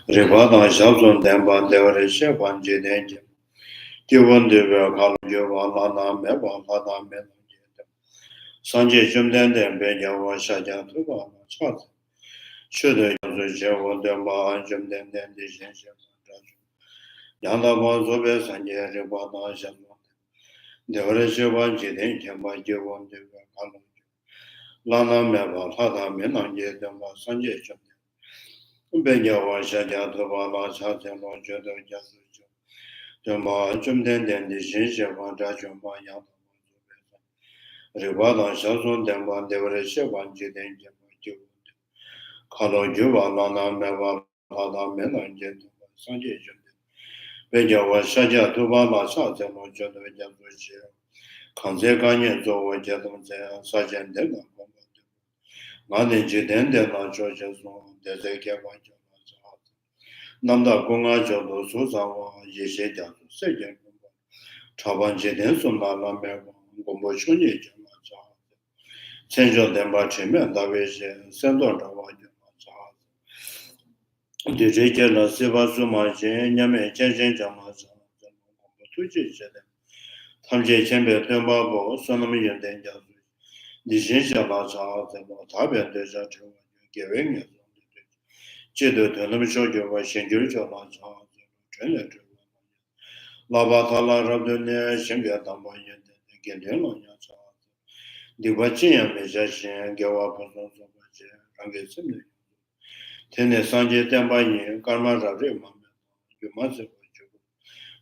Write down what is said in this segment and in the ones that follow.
Refuting Shabson Demban Devarisha Banji Denjim. Given the Kalju Lana Meba Lana Men. Sanjay Jumden Beja was Shajan to Bana Chat. Should the Java Demba and Jumden Decision. Yanda was over Sanjay Rebana Shaman. Devarisha Banji Denjim by Given the Kalju. Lana Meba Lana Men Demba Sanjay Jumden. Beja was Shajan to Bana Chat and Roger the Jasu. Jumba Jumden Decision one Jumba Yanda. Refuting Shabson Demban Devarisha Banji Denjim. Kalo Lana Meva Lana Men Sanjay Beja was Shaja Tubala Satan or Jada Jabushi. Kanse Ganyan Zowa Jadam Sajan Dega. Nani Jiden de la Georgia Zone, Dezeke Vanja. Namda Gunga Jodo Susawa, Yeshe Jadu, Sajan. Chaban Jiden Sundala Meva, Gumbo Chuni Jama. Central Dembachimen, Davish, Sendon Ravaja. The regular Siva Sumaji, Yame, Chen Jamaza, Tuji, Tamje Chamber, Pembabo, Sonami and Danger. The Jinsha Laza, the Tabian Deja, giving it. Jedo, the Lamishoja was Shinjuja Laza, Labatala Rabdune, Shimbia Damayan, the Gileno Yaza. The Wachian Mejashi, Gawa Ponson, Rangasim. Tene Sanje Tembayi, Karma Ravi Mama, you must have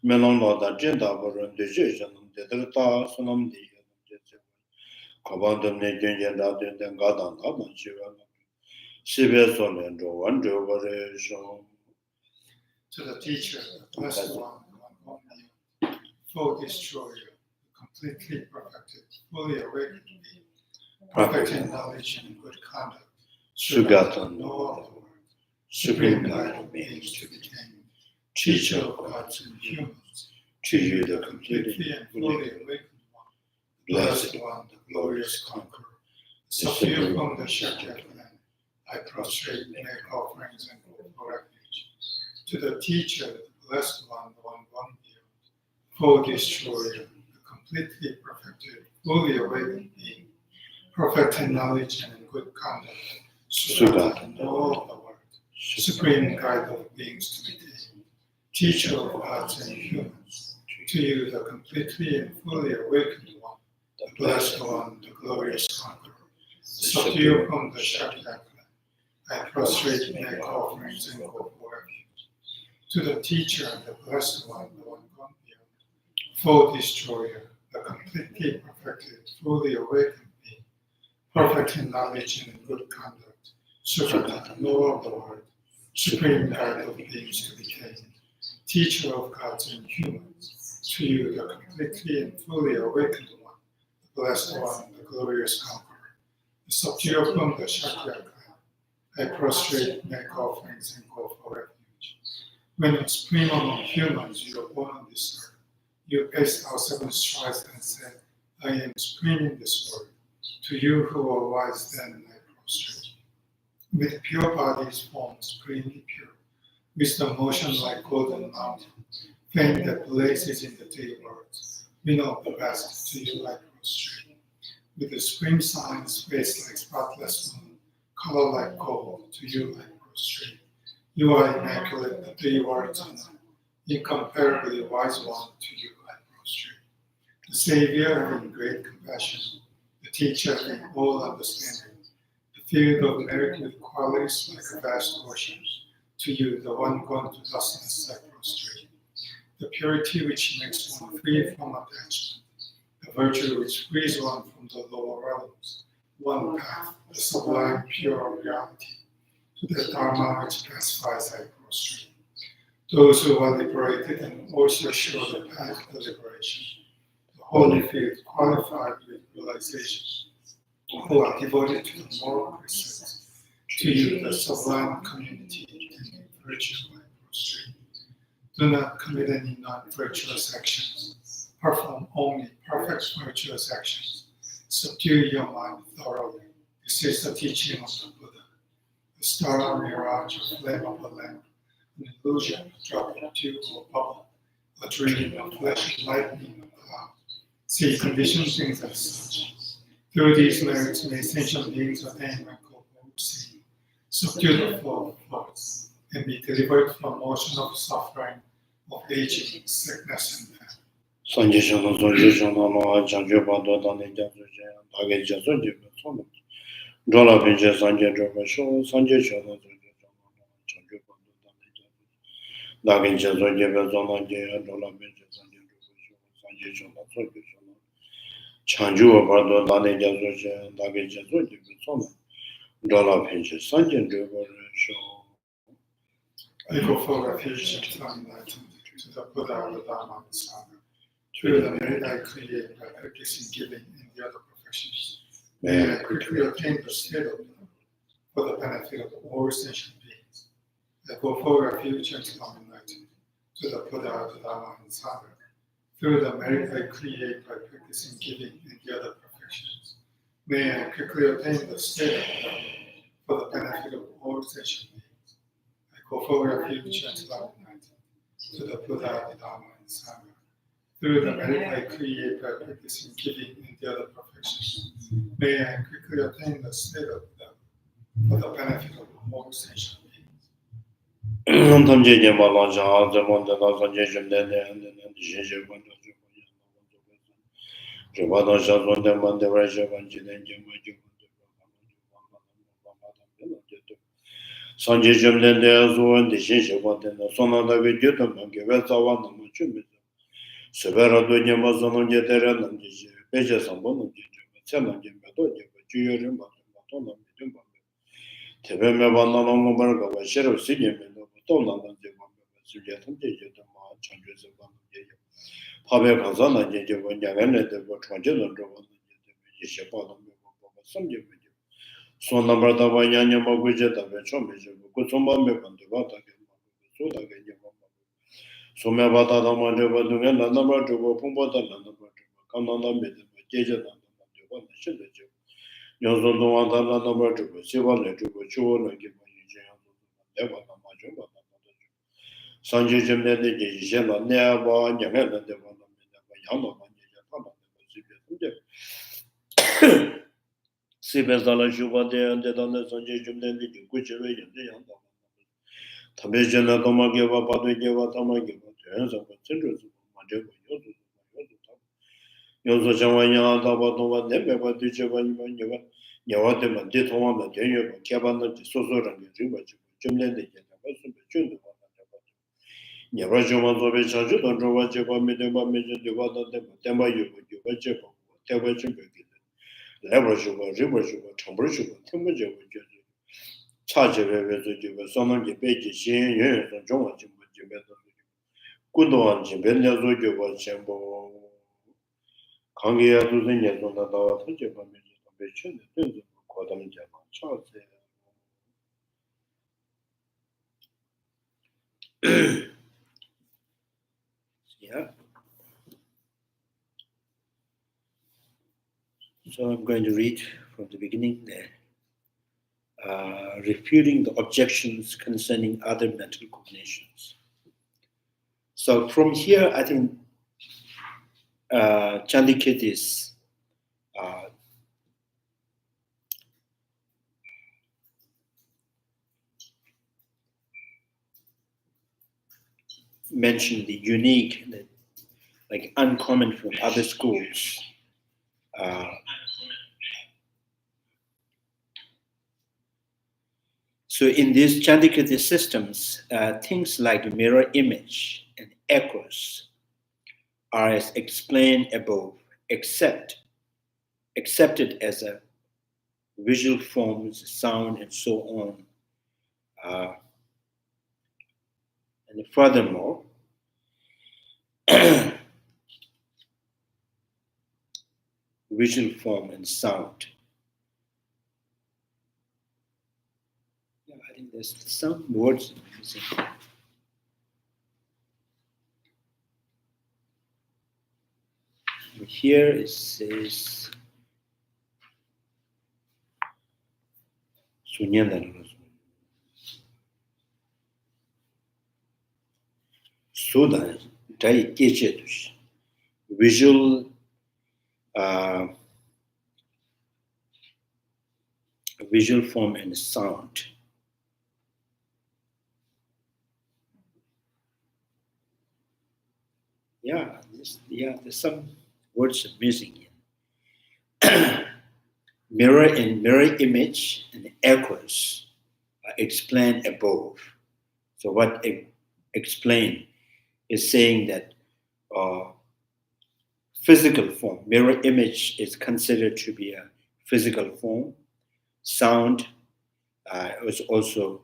Melon Loda Jenda Baron de Jason, the Delta Sonam de Kabandam Nejenda and Gadan Gaban Shiva. Sibia Son and Joe and Joe. To the teacher, the blessed one, full destroyer, completely perfected, fully awakened being, perfect in knowledge and good conduct, Sugatan, no supreme guide of beings to be tamed, teacher of gods and humans, to you the completely and fully awakened one, blessed one, the glorious conqueror, subdue from the Shakya land, I prostrate, make offerings and go for refuge. To the teacher, the blessed one, the one beyond, full destroyer, the completely perfected, fully awakened being, perfect in knowledge and in good conduct, Sugatan, all the world, supreme guide of beings to be tamed, teacher of gods and humans, to you the completely and fully awakened one, the blessed one, the glorious conqueror, subdue from the Shakya I prostrate, make offerings and go for refuge. To the teacher, the blessed one, the one gone beyond, full destroyer, the completely perfected, fully awakened being, perfect in knowledge and in good conduct, Sugatan, Lord of the world, supreme guide of beings to be tamed, teacher of gods and humans, to you the completely and fully awakened one, the blessed one, the glorious conqueror, the subdue from the Shakya I prostrate, make offerings, and go for refuge. When supreme among humans you are born on this earth, you paced our 7 strides and said, I am supreme in this world. To you who are wise then I prostrate. With pure bodies formed supremely pure, wisdom motion like golden mountain, fame that blazes in the day worlds, we know the best, to you I prostrate. With the supreme signs, face like spotless moon, color like gold, to you I prostrate. You are immaculate, the 3 worlds are none, incomparably wise one, to you I prostrate. The Savior having great compassion, the teacher having all understanding, the field of merit with qualities like a vast ocean, to you the one gone to dustness I prostrate. The purity which makes one free from attachment, the virtue which frees one from the lower realms, one path, the sublime pure reality, to the Dharma which pacifies I prostrate. Those who are liberated and also show the path to liberation, the holy field qualified with realization, who are devoted to the moral precepts, to you the sublime community and virtue I prostrate. Do not commit any non-virtuous actions, perform only perfect virtuous actions. Subdue your mind thoroughly. This is the teaching of the Buddha. The star mirage or flame of the lamp, an illusion, drop into a bubble, a dream, a flash of lightning, a cloud. See, conditioned things as such. Through these merits may sentient beings attain what called see, subdue the flow of thoughts, and be delivered from motion of suffering, of aging, sickness, and death. I go for refuge until I'm enlightened to the Buddha, the Dharma, and the Sangha. Through the merit I create by practicing giving in the other professions, may I quickly attain the state of Buddha for the benefit of all sentient beings. I go for refuge until I'm enlightened to the Buddha, the Dharma, and the Sangha. Through the merit I create by practicing giving in the other professions, may I quickly attain the state of Buddha for the benefit of all sentient beings. I go for refuge until I'm enlightened to the Buddha, the Dharma, and the Sangha. Through the merit I create by practicing giving in the other professions, may I quickly attain the state of Buddha for the benefit of all sentient beings. Yeah. So I'm going to read from the beginning there. Refuting the objections concerning other mental cognitions. So from here, I think Chandikit mentioned the unique, like uncommon from other schools. So in these Chandikiti systems, things like mirror image and echoes are as explained above, accepted as a visual forms, sound, and so on. And furthermore, visual form and sound. Yeah, I think there's some words missing. Here it says Sudan, dai teaches visual visual form and sound. Yeah, there's some words missing here. Mirror and mirror image and echoes are explained above. So what explain is saying that physical form, mirror image is considered to be a physical form. Sound is also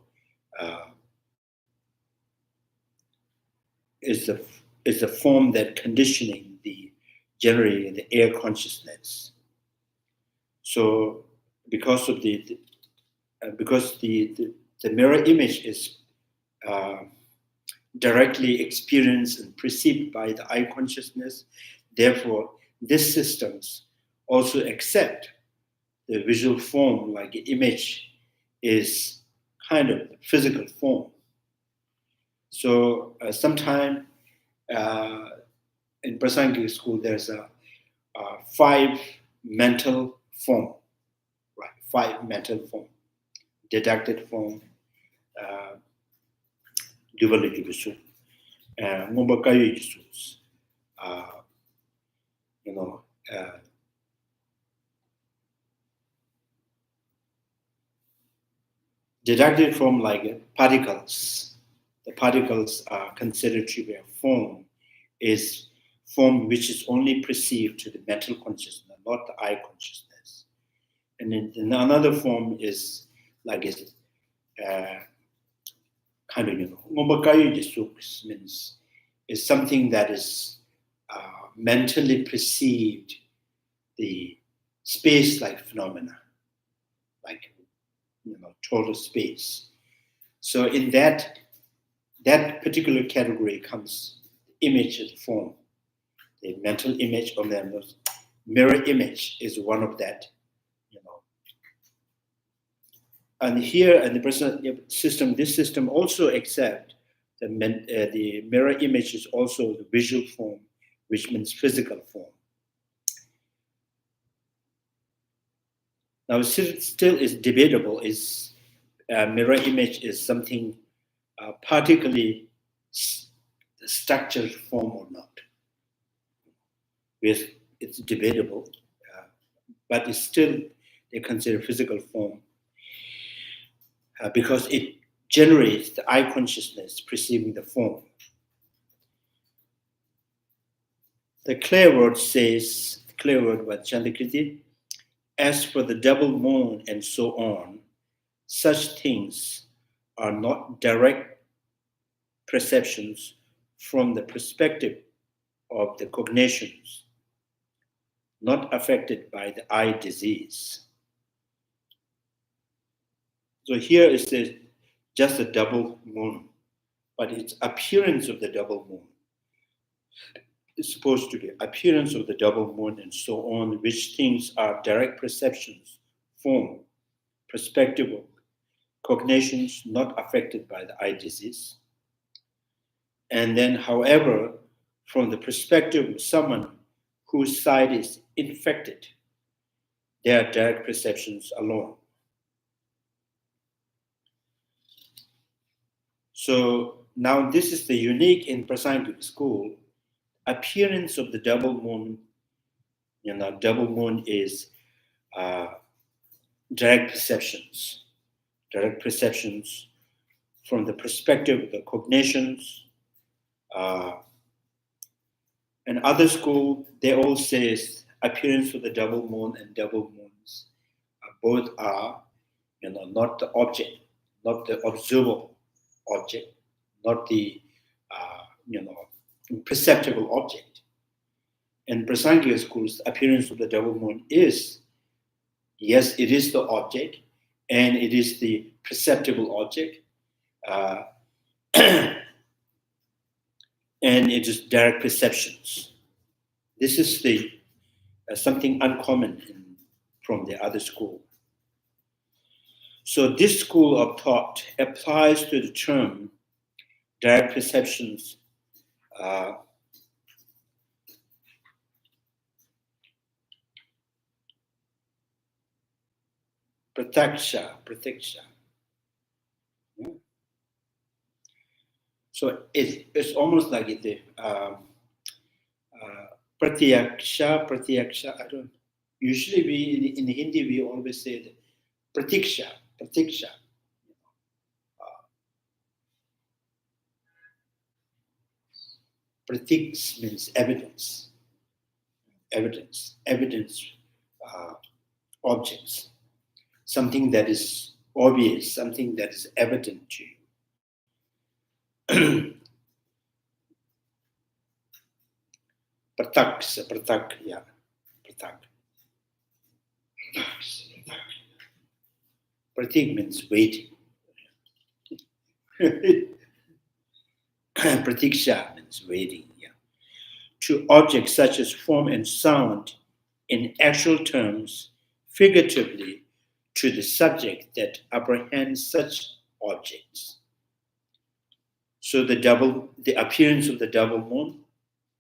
is the form that conditioning the generating the air consciousness. So because of the mirror image is directly experienced and perceived by the eye consciousness, therefore these systems also accept the visual form like image is kind of physical form. So sometime in Prasangic school there's a 5 mental form, right? 5 mental form: deductive form, duality visu, ngobakayu visu, deductive form like particles. The particles are considered to be a form, is form which is only perceived to the mental consciousness, not the eye consciousness. And then another form is like kind of, ngobakayu visu means is something that is mentally perceived the space-like phenomena, like total space. So in that particular category comes image and form. The mental image of them, mirror image is one of that. And here in the present system, this system also accepts the mirror image is also the visual form, which means physical form. Now, still is debatable. Is mirror image is something particularly structured form or not? It's debatable, but it's still they consider physical form because it generates the eye consciousness perceiving the form. The clear word says, clear word by Chandrakriti, as for the double moon and so on, such things are not direct perceptions from the perspective of the cognitions, not affected by the eye disease. So here is just a double moon, but it's appearance of the double moon. It's supposed to be appearance of the double moon and so on, which things are direct perceptions, form, perspective of cognitions not affected by the eye disease. And then, however, from the perspective of someone whose sight is infected, they are direct perceptions alone. So now this is the unique in Prasangic school. Appearance of the double moon, double moon is direct perceptions from the perspective of the cognitions. And other school, they all say appearance of the double moon and double moons both are, not the object, not the observable object, not the, perceptible object. In Prasangic schools, appearance of the double moon is, yes, it is the object, and it is the perceptible object, and it is direct perceptions. This is the something uncommon from the other school. So this school of thought applies to the term direct perceptions Prataksha. So it's almost like it. Pratyaksha. I don't. Usually, we in Hindi we always say that pratiksha. Pratiks means evidence. Objects. Something that is obvious, something that is evident to you. Pratak. Pratik means waiting. Pratiksha means waiting. Yeah. To objects such as form and sound, in actual terms, figuratively, to the subject that apprehends such objects. So the appearance of the double moon,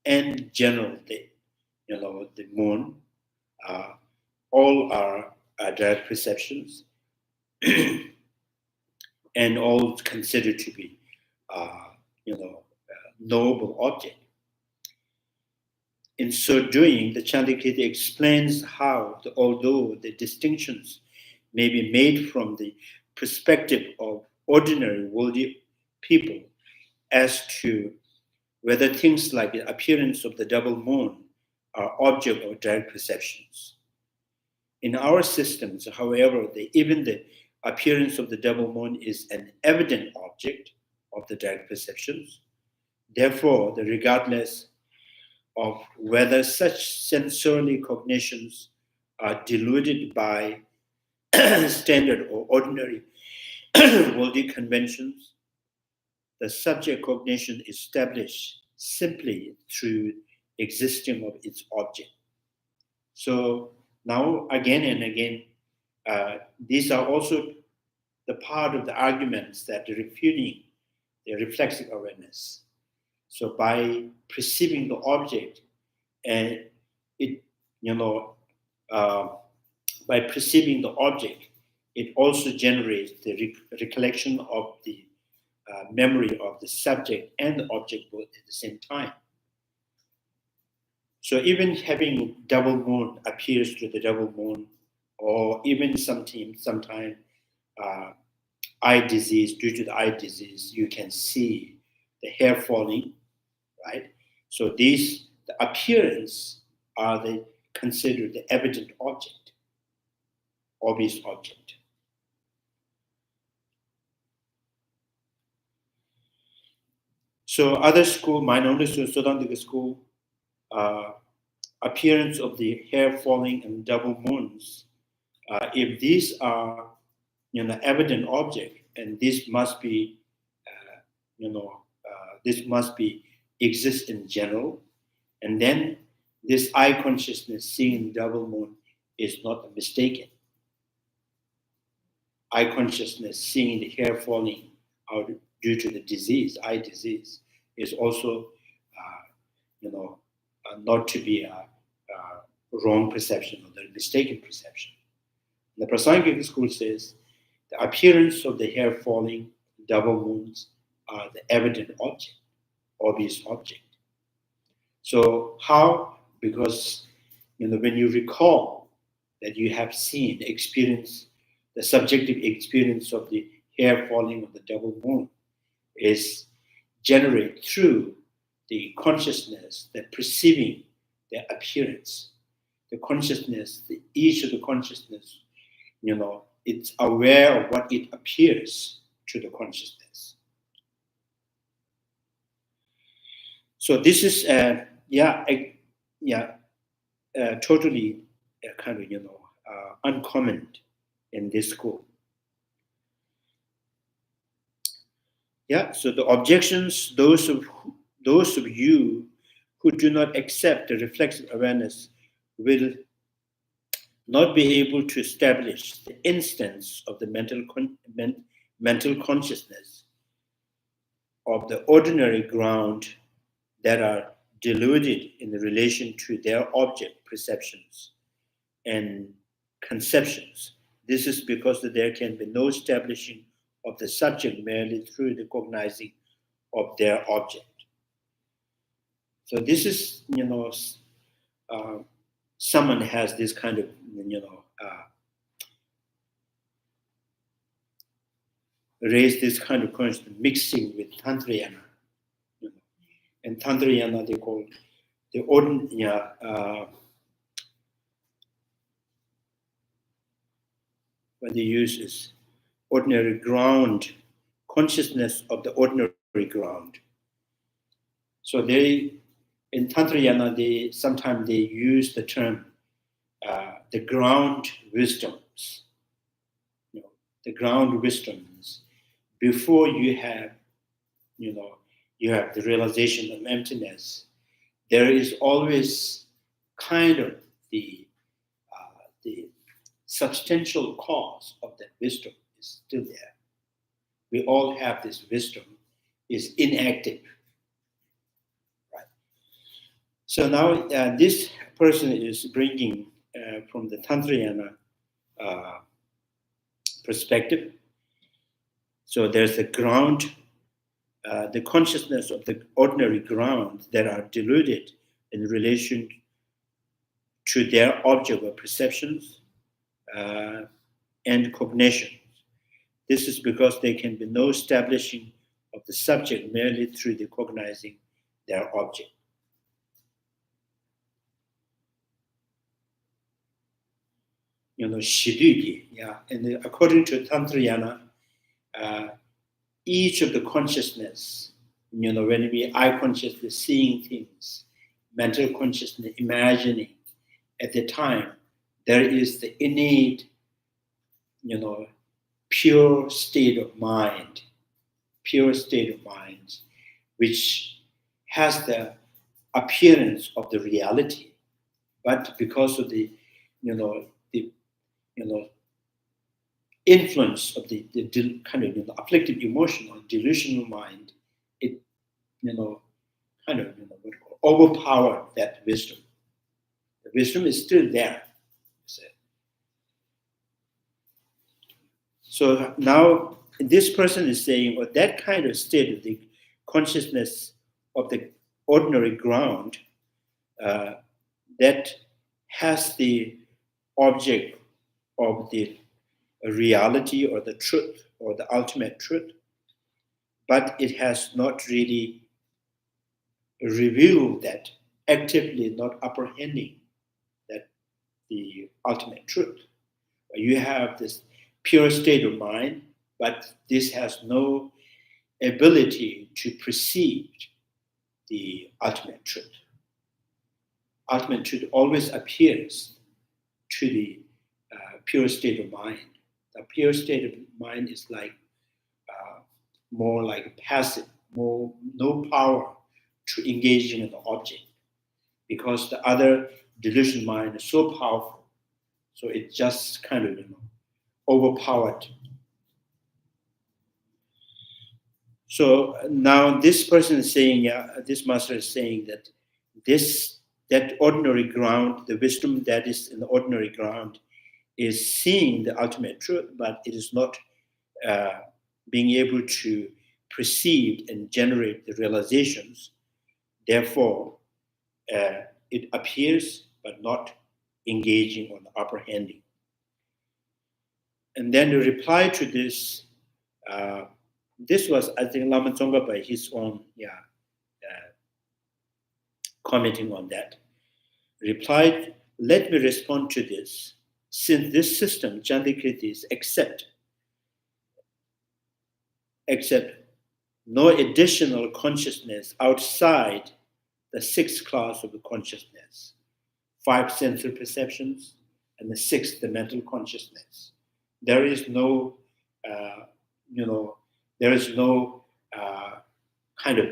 and general the moon, all are direct perceptions, and all considered to be knowable object. In so doing, the Chandrakirti explains how, although the distinctions may be made from the perspective of ordinary worldly people as to whether things like the appearance of the double moon are object of direct perceptions. In our systems, however, even the appearance of the double moon is an evident object of the direct perceptions. Therefore, regardless of whether such sensory cognitions are deluded by standard or ordinary worldly conventions, the subject cognition is established simply through existing of its object. So now, again and again, these are also the part of the arguments that are refuting the reflexive awareness. So by perceiving the object, and by perceiving the object, it also generates the recollection of the memory of the subject and the object both at the same time. So even having double moon appears to the double moon, or even sometime eye disease, due to the eye disease, you can see the hair falling, right? So the appearance are considered the evident object, obvious object. So other school, minority Siddhantika school, appearance of the hair falling and double moons, if these are evident object, and this must be exist in general, and then this eye consciousness seeing double moon is not mistaken. Eye consciousness seeing the hair falling out due to the disease, eye disease, is also not to be a wrong perception or the mistaken perception. The Prasangika school says the appearance of the hair falling, double moons, are the evident object, obvious object. So how? Because when you recall that you have seen, experienced the subjective experience of the hair falling of the double moon is generated through the consciousness that perceiving the appearance, the consciousness, each of the consciousness, it's aware of what it appears to the consciousness. So this is totally kind of uncommon in this school. Yeah. So the objections, those of you who do not accept the reflexive awareness will not be able to establish the instance of the mental consciousness of the ordinary ground that are deluded in relation to their object perceptions and conceptions. This is because there can be no establishing of the subject merely through the cognizing of their object. So this is, someone has this kind of, raised this kind of constant mixing with Tantrayana. And Tantrayana they call the ordinary, what they use is ordinary ground, consciousness of the ordinary ground. So they, in Tantrayana, sometimes they use the term the ground wisdoms. The ground wisdoms before you have, you have the realization of emptiness. There is always kind of the substantial cause of that wisdom is still there. We all have this wisdom, is inactive. Right? So now this person is bringing from the Tantrayana perspective. So there's the ground, the consciousness of the ordinary ground that are deluded in relation to their object of perceptions and cognition. This is because there can be no establishing of the subject merely through the cognizing their object. Shidugi, and according to Tantrayana, each of the consciousness, when we eye consciousness seeing things, mental consciousness imagining, at the time, there is the innate, pure state of mind, which has the appearance of the reality, but because of the, influence of the kind of afflictive emotional delusional mind, it overpower that wisdom. The wisdom is still there. So now this person is saying, well, that kind of state of the consciousness of the ordinary ground that has the object of the reality or the truth or the ultimate truth, but it has not really revealed that, actively not apprehending that the ultimate truth. You have this pure state of mind, but this has no ability to perceive the ultimate truth. Ultimate truth always appears to the pure state of mind. The pure state of mind is like more like passive, no power to engage in the object, because the other delusion mind is so powerful, so it just kind of overpowered. So now this person is saying, this master is saying that that ordinary ground, the wisdom that is in the ordinary ground, is seeing the ultimate truth, but it is not being able to perceive and generate the realizations. Therefore, it appears, but not engaging on the apprehending. And then the reply to this, this was, I think, Lama Tsongpa by his own, commenting on that. Replied, let me respond to this. Since this system, Chandikritis, accept no additional consciousness outside the sixth class of the consciousness, 5 sensory perceptions, and the 6th, the mental consciousness. There is no, kind of,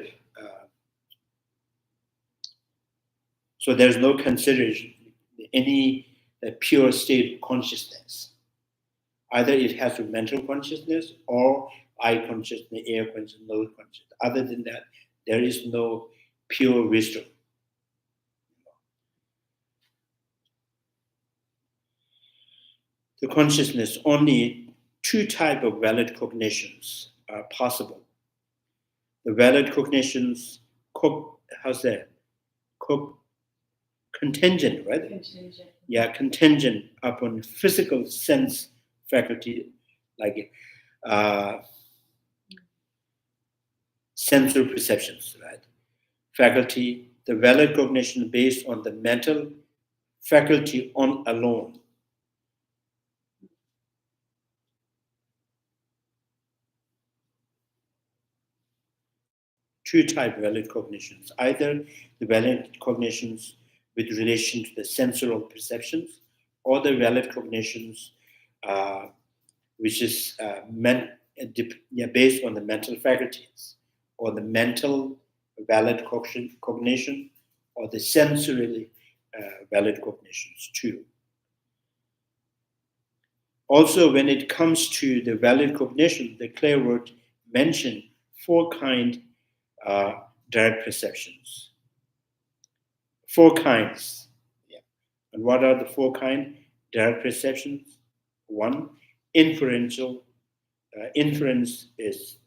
so there's no consideration, any pure state of consciousness. Either it has a mental consciousness or eye consciousness, air consciousness, nose consciousness. Other than that, there is no pure wisdom. The consciousness, only two types of valid cognitions are possible. The valid cognitions, contingent, right? Contingent. Yeah, contingent upon physical sense faculty, like sensory perceptions, right? Faculty, the valid cognition based on the mental faculty on alone. Two type valid cognitions, either the valid cognitions with relation to the sensorial perceptions, or the valid cognitions which is based on the mental faculties, or the mental valid cognition, or the sensorily valid cognitions too. Also, when it comes to the valid cognition, the clear word mentioned 4 kinds direct perceptions. 4 kinds. Yeah. And what are the 4 kinds? Direct perceptions. 1, inferential. Inference is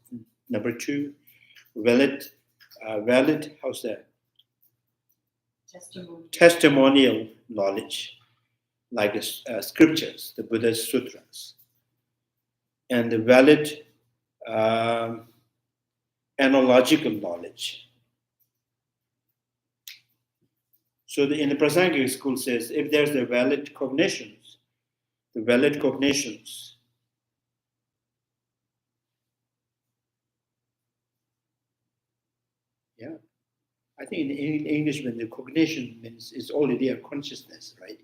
number 2. Valid, how's that? Testimonial knowledge, like scriptures, the Buddha's sutras. And the valid analogical knowledge. So in the Prasangika school says, if there's the valid cognitions, yeah, I think in English, when the cognition means it's already a consciousness, right?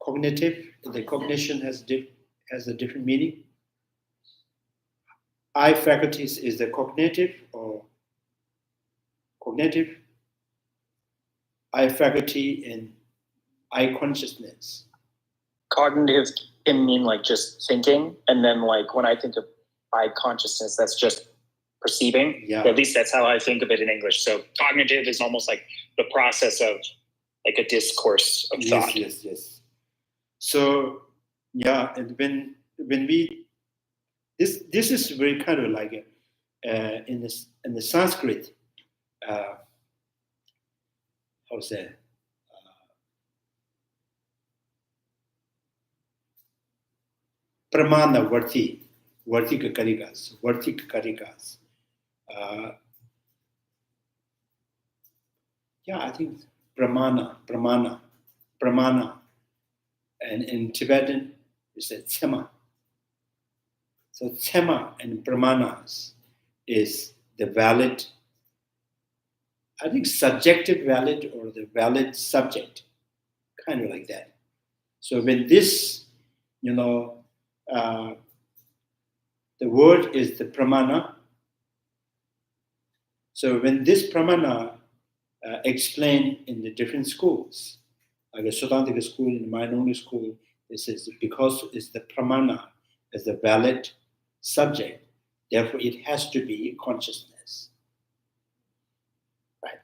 Cognitive, the cognition has a different meaning. I faculties is the cognitive or cognitive. I faculty and I consciousness. Cognitive can mean like just thinking, and then like when I think of I consciousness, that's just perceiving. Yeah. At least that's how I think of it in English. So cognitive is almost like the process of like a discourse of thought. Yes. So yeah, and when we this is very kind of like in the Sanskrit, how to say, pramana varti karikas. Yeah, I think pramana, and in Tibetan it's a tsema. So tsema and pramanas is the valid, I think subjective valid or the valid subject, kind of like that. So when this, the word is the pramana. So when this pramana explained in the different schools, like a Siddhantika school and the Mainonga school, it says because it's the pramana as the valid subject, therefore it has to be consciousness. Right?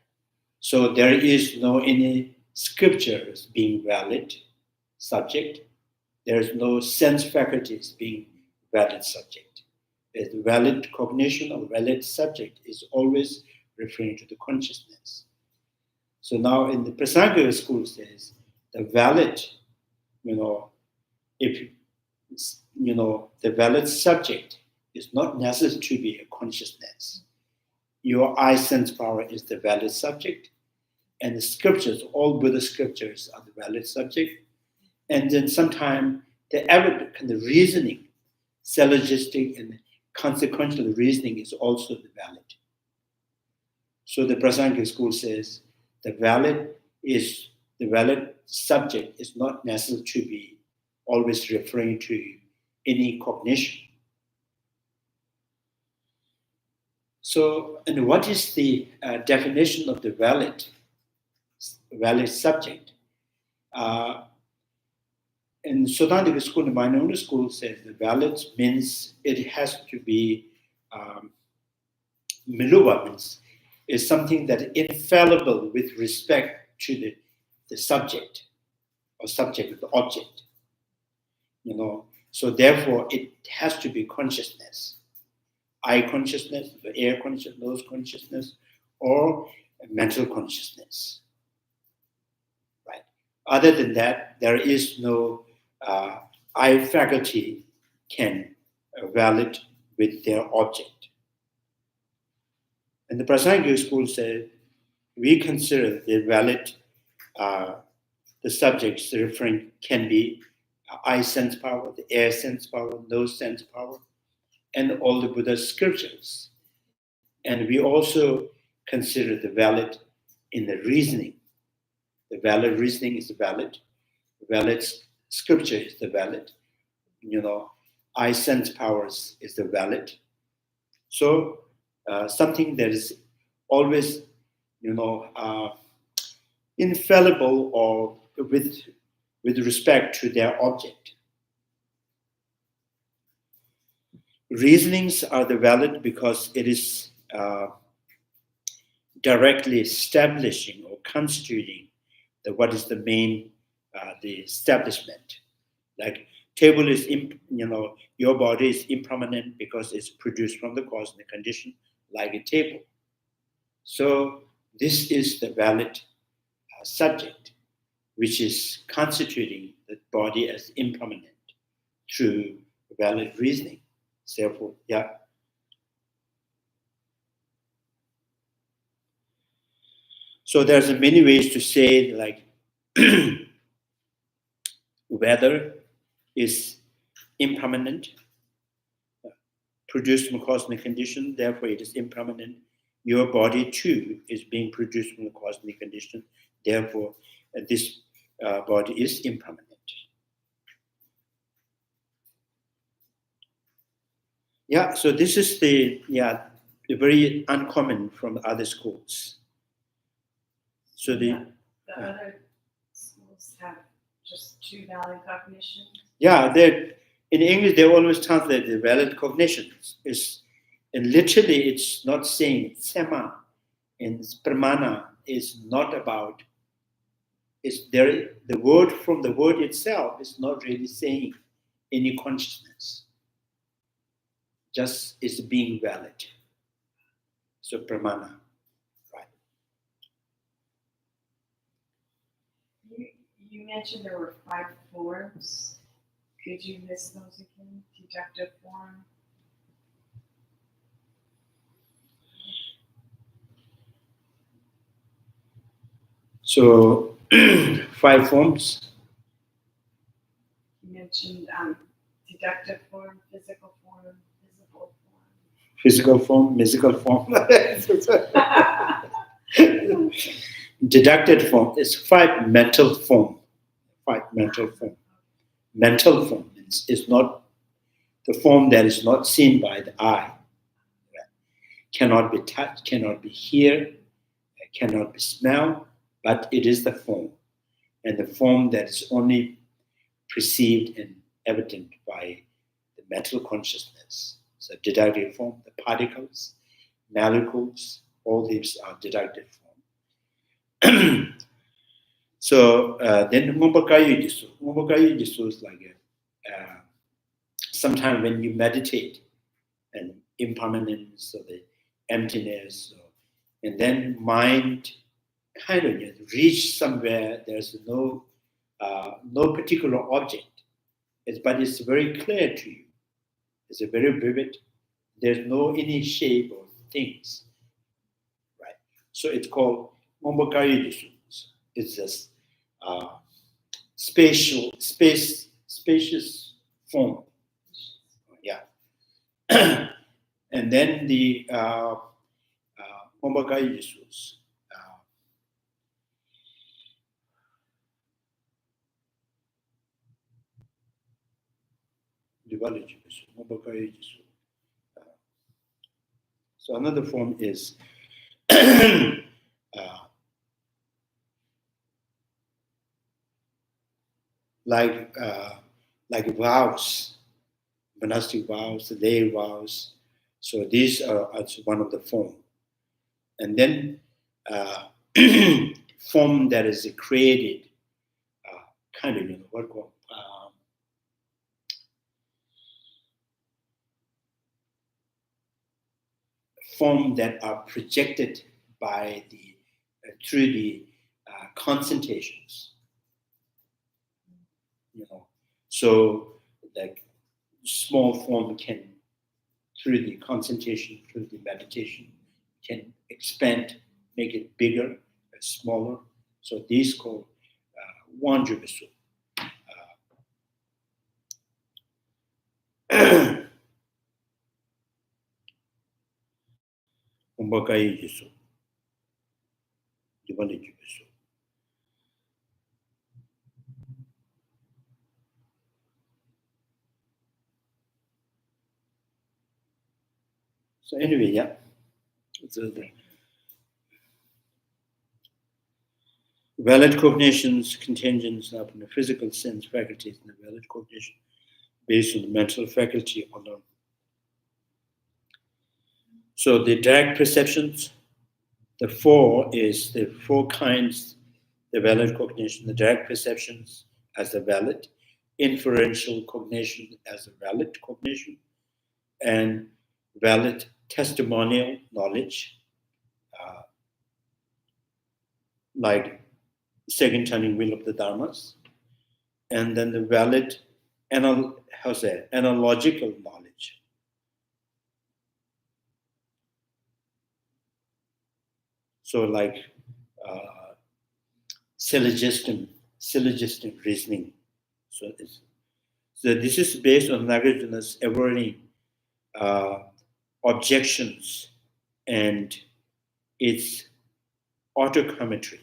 So there is no any scriptures being valid subject. There is no sense faculties being valid subject. The valid cognition or valid subject is always referring to the consciousness. So now in the Prasangika school says the valid, if the valid subject is not necessary to be a consciousness. Your eye sense power is the valid subject, and the scriptures, all Buddha scriptures are the valid subject. And then sometimes the reasoning, syllogistic and consequential reasoning is also the valid. So the Prasangika school says the valid subject is not necessary to be always referring to any cognition. So, and what is the definition of the valid subject? In Siddhantika school, the Mainonga school says the valid means it has to be miluva, means is something that is infallible with respect to the subject, or subject with the object. So therefore it has to be consciousness, eye consciousness, the air consciousness, nose consciousness, or mental consciousness. Right. Other than that, there is no eye faculty can valid with their object. And the Prasangika school said, we consider the valid, the subjects referring can be eye sense power, the air sense power, nose sense power, and all the Buddha's scriptures. And we also consider the valid in the reasoning. The valid reasoning is valid scripture is the valid, eye sense powers is the valid. So something that is always, infallible or with respect to their object. Reasonings are the valid because it is directly establishing or constituting what is the main, the establishment. Like table is, your body is impermanent because it's produced from the cause and the condition, like a table. So this is the valid subject, which is constituting the body as impermanent through valid reasoning. Therefore, yeah. So there's many ways to say, like, weather is impermanent, produced from cause and condition, therefore it is impermanent. Your body too is being produced from the cause and condition, therefore this body is impermanent. Yeah, so this is the very uncommon from other schools. So the other schools have just two valid cognitions. Yeah, in English they always translate the valid cognitions. And literally it's not saying sema and pramana is not about. The word from the word itself is not really saying any consciousness. Just is being valid. So pramana, right? You mentioned there were 5 forms. Could you list those again? Deductive form. So 5 forms. You mentioned deductive form, physical form, Physical form, mystical form. Deductive form is 5 mental form. 5 mental form. Mental form is not the form that is not seen by the eye. Cannot be touched, cannot be heard, cannot be smelled, but it is the form. And the form that is only perceived and evident by the mental consciousness. So deductive form, the particles, molecules, all these are deductive form. So then Mumbakayu Jisu. Mumbakayu Jisu is like sometimes when you meditate and impermanence or the emptiness, and then mind kind of reach somewhere, there's no particular object, but it's very clear to you. It's a very vivid. There's no any shape or things, right? So it's called Mumbakayu Jisu. It's just spacious form. Yeah. And then the Mumbakayu Jisu. So another form is like vows, monastic vows, lay vows. So these are one of the form. and then form that is created, kind of, what called, form that are projected by the through the concentrations, so like small form can, through the concentration, through the meditation, can expand, make it bigger, smaller. So these called wanjubisu. Umbakai jisu. Jibani jubisu. So anyway, yeah. So the valid cognitions, contingents up in the physical sense faculties, and the valid cognition based on the mental faculty alone. So the direct perceptions, the four kinds, the valid cognition, the direct perceptions as the valid, inferential cognition as a valid cognition, and valid testimonial knowledge, like second turning wheel of the dharmas, and then the valid analogical knowledge. So like syllogistic reasoning. So this is based on Nagarjuna's avoiding objections and its autocommentary.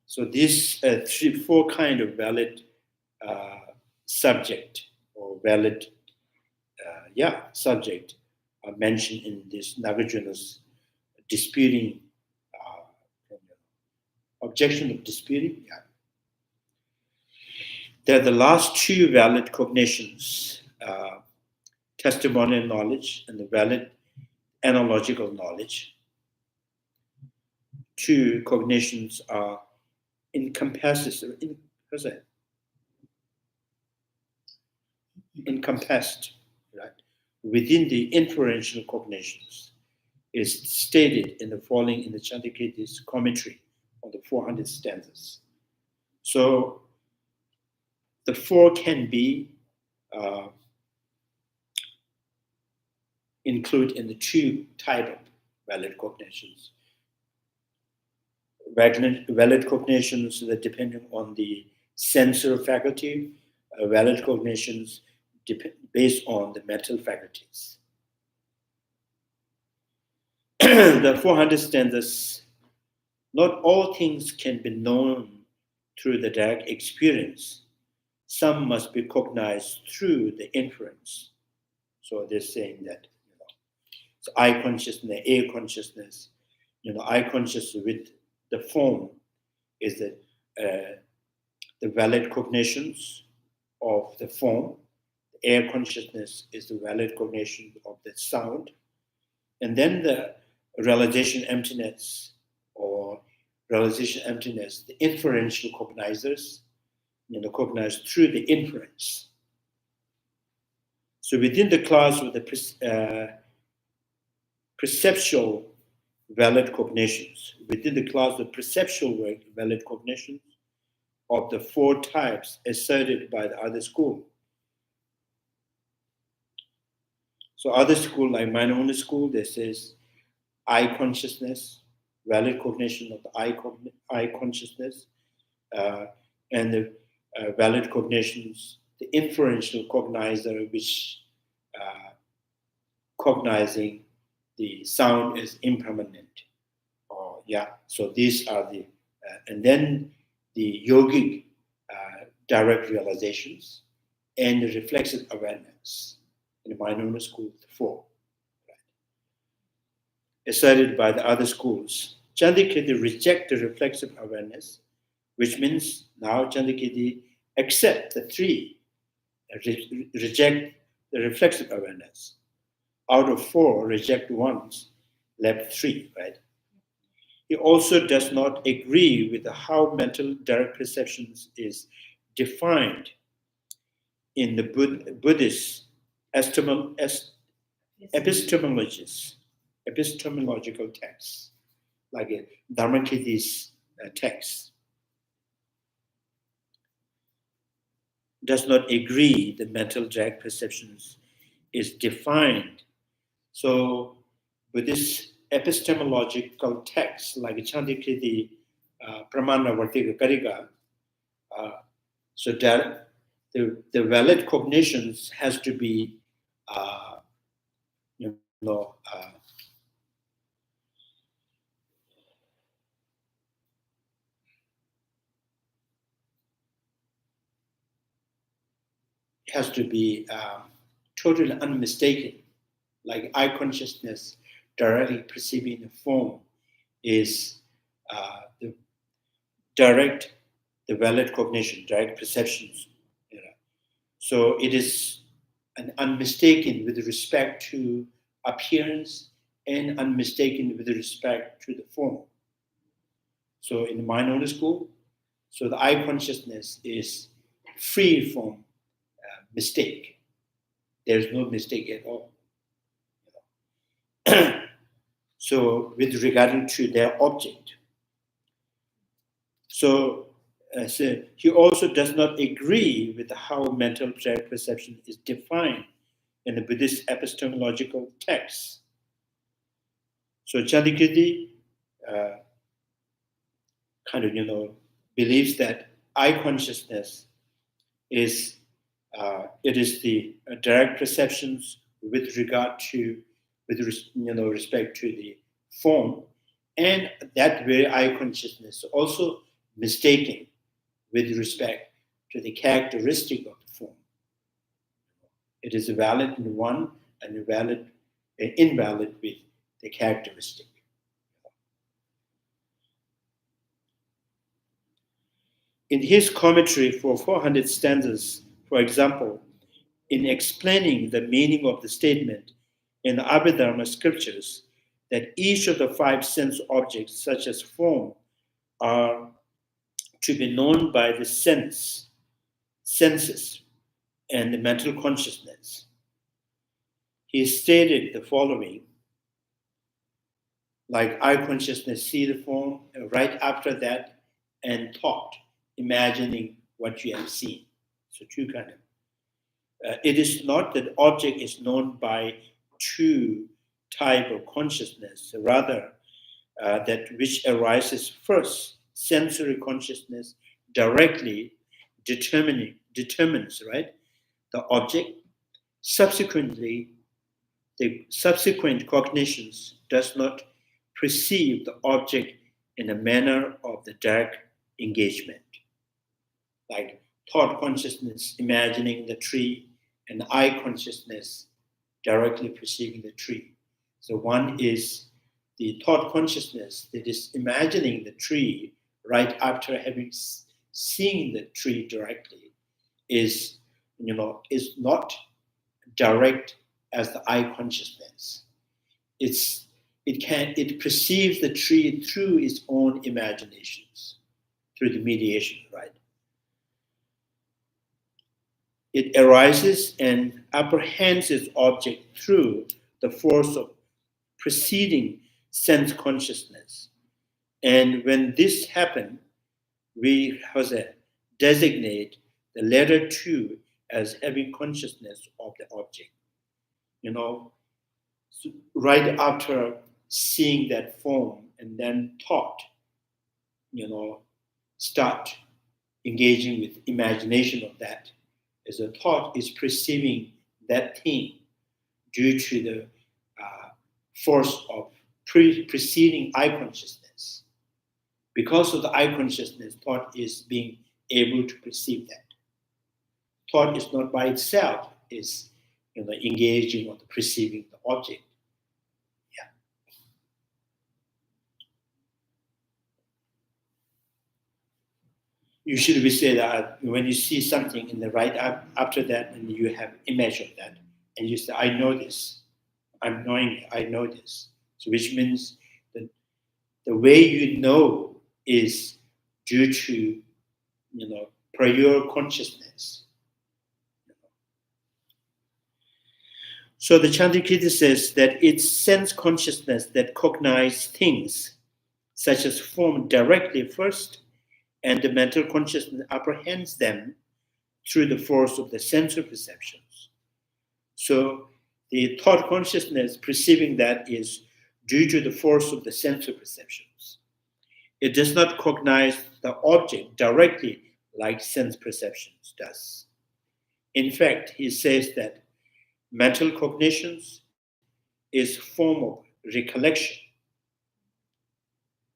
So these four kind of valid subject or valid subject are mentioned in this Nagarjuna's disputing objection of disputing. Yeah. They're the last two valid cognitions, testimonial knowledge and the valid analogical knowledge. Two cognitions are encompassed, right, within the inferential cognitions, is stated in the following in the Chandrakirti's commentary on the 400 stanzas. So the four can be included in the two type of valid cognitions. Valid cognitions that depending on the sensor faculty, valid cognitions based on the mental faculties. The 400 stanzas, not all things can be known through the direct experience. Some must be cognized through the inference. So they're saying that, so I consciousness, A consciousness, I consciousness with the form is that the valid cognitions of the form. Air consciousness is the valid cognition of the sound. And then the realization emptiness, the inferential cognizers, cognized through the inference. So within the class of the perceptual valid cognitions, within the class of perceptual valid cognitions of the four types asserted by the other school. So other school, like my own school, that says I consciousness, valid cognition of the I consciousness, and the valid cognitions, the inferential cognizer, which cognizing the sound is impermanent. So these are the, and then the yogic direct realizations and the reflexive awareness. In my own school, the four, right, asserted by the other schools. Chandrakirti reject the reflexive awareness, which means now Chandrakirti accept the three, reject the reflexive awareness. out of 4 reject ones, left 3, right? He also does not agree with how mental direct perceptions is defined in the Buddhist epistemological texts, like a Dharmakirti's text. Does not agree the mental direct perceptions is defined. So with this epistemological text, like Chandikirti Pramana Vartika Karika, so that the valid cognitions has to be, has to be totally unmistaken. Like eye consciousness directly perceiving the form is the valid cognition, direct perceptions. So it is an unmistaken with respect to appearance and unmistaken with respect to the form. So in the mind-only school, so the eye consciousness is free from mistake. There's no mistake at all. So with regard to their object. So he also does not agree with how mental direct perception is defined in the Buddhist epistemological texts. So Chandikirti believes that eye consciousness is it is the direct perceptions with regard to respect to the form, and that very eye consciousness also mistaken with respect to the characteristic of the form. It is valid in one and invalid with the characteristic. In his commentary for 400 stanzas, for example, in explaining the meaning of the statement in the Abhidharma scriptures that each of the 5 sense objects, such as form, are to be known by the senses, and the mental consciousness. He stated the following, like eye consciousness see the form, and right after that, and thought, imagining what you have seen. So 2 kind of. It is not that object is known by 2 type of consciousness, rather that which arises first, sensory consciousness directly determines, right, the object. Subsequently, the subsequent cognitions does not perceive the object in a manner of the direct engagement, like thought consciousness imagining the tree and eye consciousness directly perceiving the tree. So one is the thought consciousness that is imagining the tree right after having seen the tree directly is not direct as the eye consciousness. It perceives the tree through its own imaginations, through the mediation, right? It arises and apprehends its object through the force of preceding sense consciousness. And when this happens, we designate the letter 2 as having consciousness of the object. So right after seeing that form and then thought, start engaging with imagination of that, as a thought is perceiving that thing due to the force of preceding eye consciousness. Because of the eye consciousness, thought is being able to perceive that. Thought is not by itself, is engaging or perceiving the object. Yeah. Usually we say that when you see something in the right after that, and you have image of that, and you say, I know this. I'm knowing it, I know this. So which means that the way you know is due to, prior consciousness. So the Chandrakirti says that it's sense consciousness that cognize things, such as form directly first, and the mental consciousness apprehends them through the force of the sensory perceptions. So the thought consciousness perceiving that is due to the force of the sensory perceptions. It does not cognize the object directly like sense perceptions does. In fact, he says that mental cognitions is form of recollection.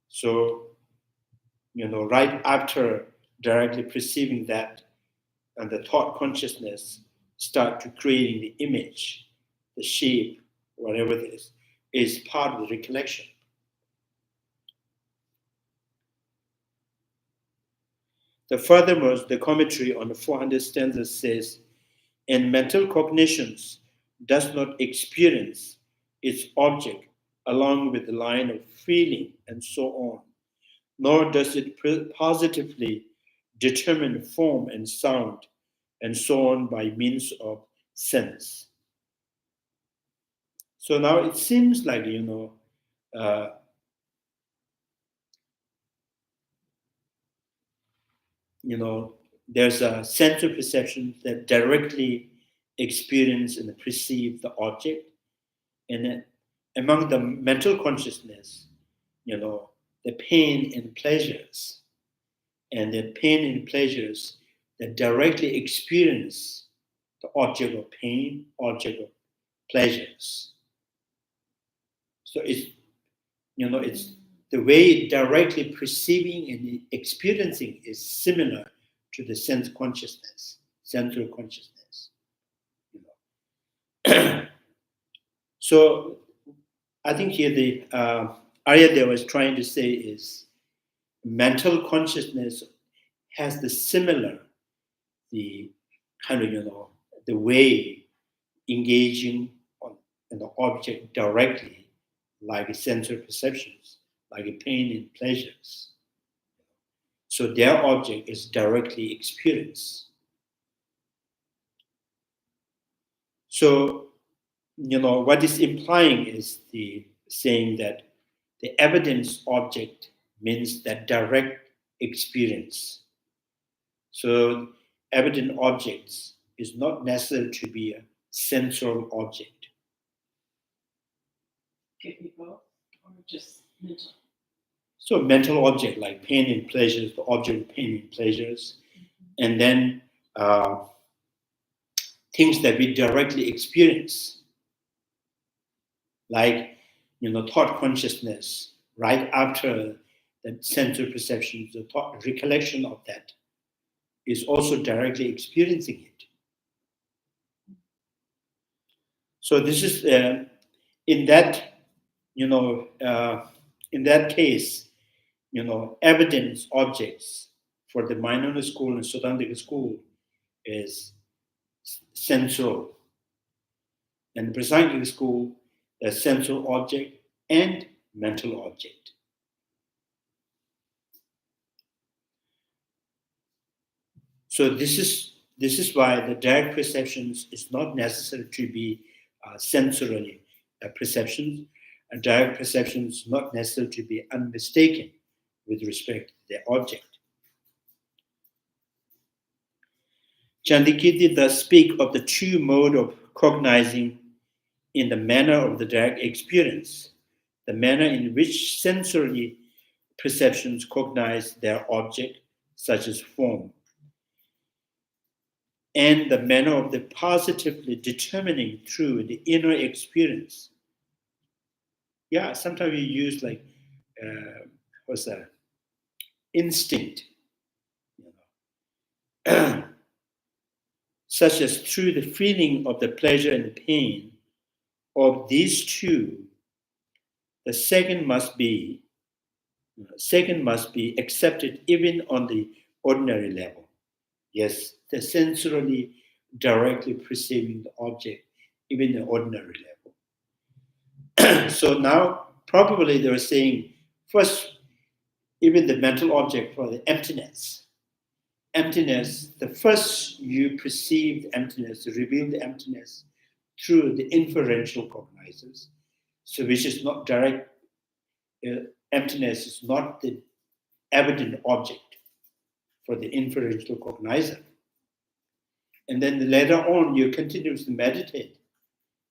So, right after directly perceiving that, and the thought consciousness start to creating the image, the shape, whatever it is part of the recollection. Furthermore, the commentary on the 400 stanzas says, and mental cognitions does not experience its object along with the line of feeling and so on, nor does it positively determine form and sound and so on by means of sense. So now it seems like, there's a sense of perception that directly experience and perceive the object. And among the mental consciousness, the pain and pleasures, and the pain and pleasures that directly experience the object of pain, object of pleasures. So it's the way directly perceiving and experiencing is similar to the sense consciousness, sensory consciousness. So I think here the area that I was trying to say is mental consciousness has the similar, the kind of, the way engaging on the object directly, like sensory perceptions, like pain and pleasures. So their object is directly experienced. So, what is implying is the saying that the evidence object means that direct experience. So evident objects is not necessary to be a sensual object. Could be both, or just mental. So mental object like pain and pleasures, the object of pain and pleasures, and then things that we directly experience, like thought consciousness, right after the sensory perceptions, the thought recollection of that is also directly experiencing it. So this is in that case, evidence objects for the Mainona school and Siddhantika school is sensual, and the Prasangika school is sensual object and mental object. So this is why the direct perceptions is not necessary to be sensory perceptions. And direct perceptions is not necessary to be unmistaken with respect to the object. Chandrakirti thus speak of the two mode of cognizing in the manner of the direct experience, the manner in which sensory perceptions cognize their object, such as form, and the manner of the positively determining through the inner experience. Yeah, sometimes we use like, what's that? Instinct. Such as through the feeling of the pleasure and the pain of these two, the second must be accepted even on the ordinary level. Yes, the sensorily directly perceiving the object, even the ordinary level. So now probably they were saying first, even the mental object for the emptiness. Emptiness, the first you perceive the emptiness, you reveal the emptiness through the inferential cognizers. So which is not direct, emptiness is not the evident object for the inferential cognizer. And then later on, you continuously meditate.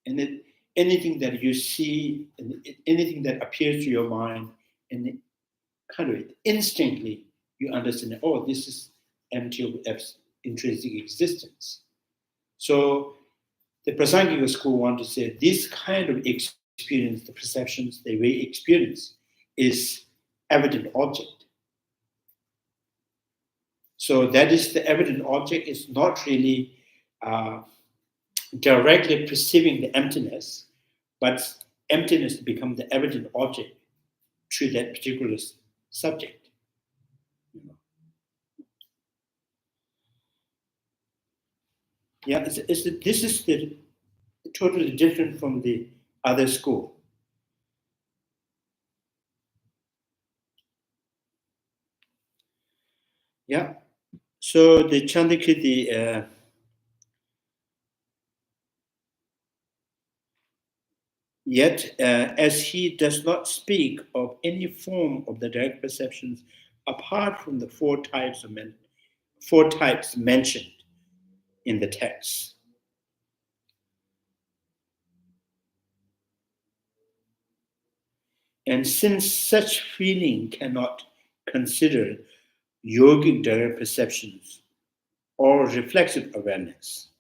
And anything that you see, and anything that appears to your mind, and kind of instantly you understand, oh, this is empty of intrinsic existence. So the Prasangic school want to say this kind of experience, the perceptions, the way experience is evident object. So that is the evident object is not really directly perceiving the emptiness, but emptiness becomes the evident object to that particular subject. Yeah, this is totally different from the other school. Yeah, so the Chandrakirti, yet as he does not speak of any form of the direct perceptions apart from the four types mentioned in the text. And since such feeling cannot consider yogic direct perceptions or reflexive awareness,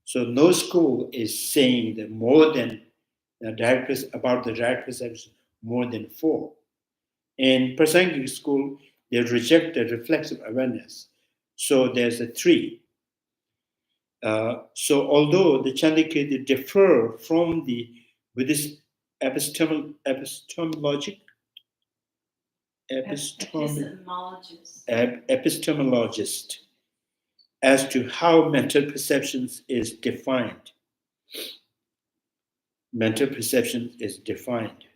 so no school is saying that more than about the direct perception more than four. In Prasangic school, they reject the reflexive awareness. So there's a three. So although the Chandrakirti differ from the Buddhist epistemologist as to how mental perceptions is defined. Mental perception is defined.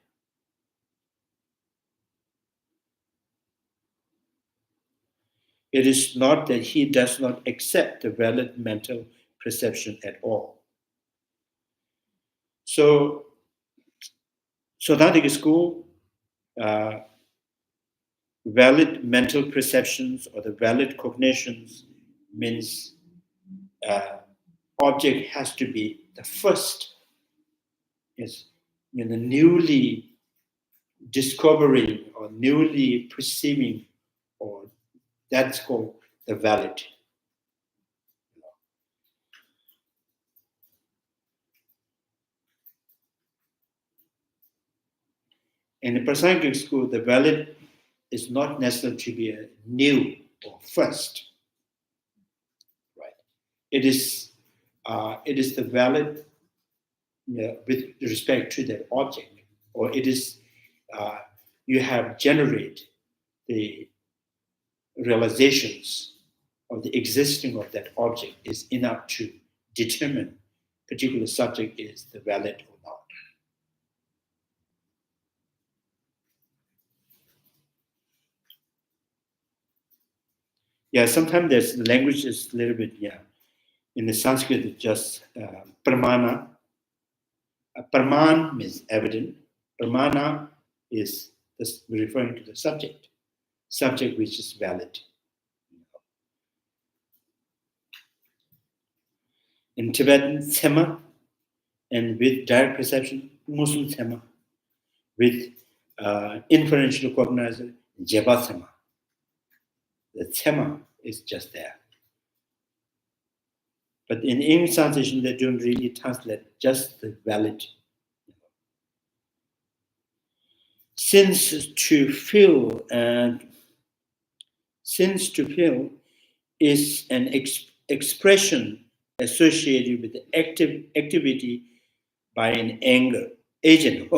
It is not that he does not accept the valid mental perception at all. So Siddharthic school, valid mental perceptions or the valid cognitions means object has to be the first, is newly discovering or newly perceiving, or that's called the valid. In the Prasangic school, the valid is not necessarily to be a new or first, right? It is the valid with respect to that object, or it is you have generated the realizations of the existing of that object is enough to determine particular subject is the valid or not. Yeah, sometimes there's the language is a little bit, in the Sanskrit it's just pramana. Praman means evident. Pramana is referring to the subject which is valid. In Tibetan, tsema, and with direct perception, Muslim tsema. With inferential cognizer, jeba tsema. The tsema is just there. But in English translation, they don't really translate just the valid. Since to feel is an expression associated with the activity by an agent,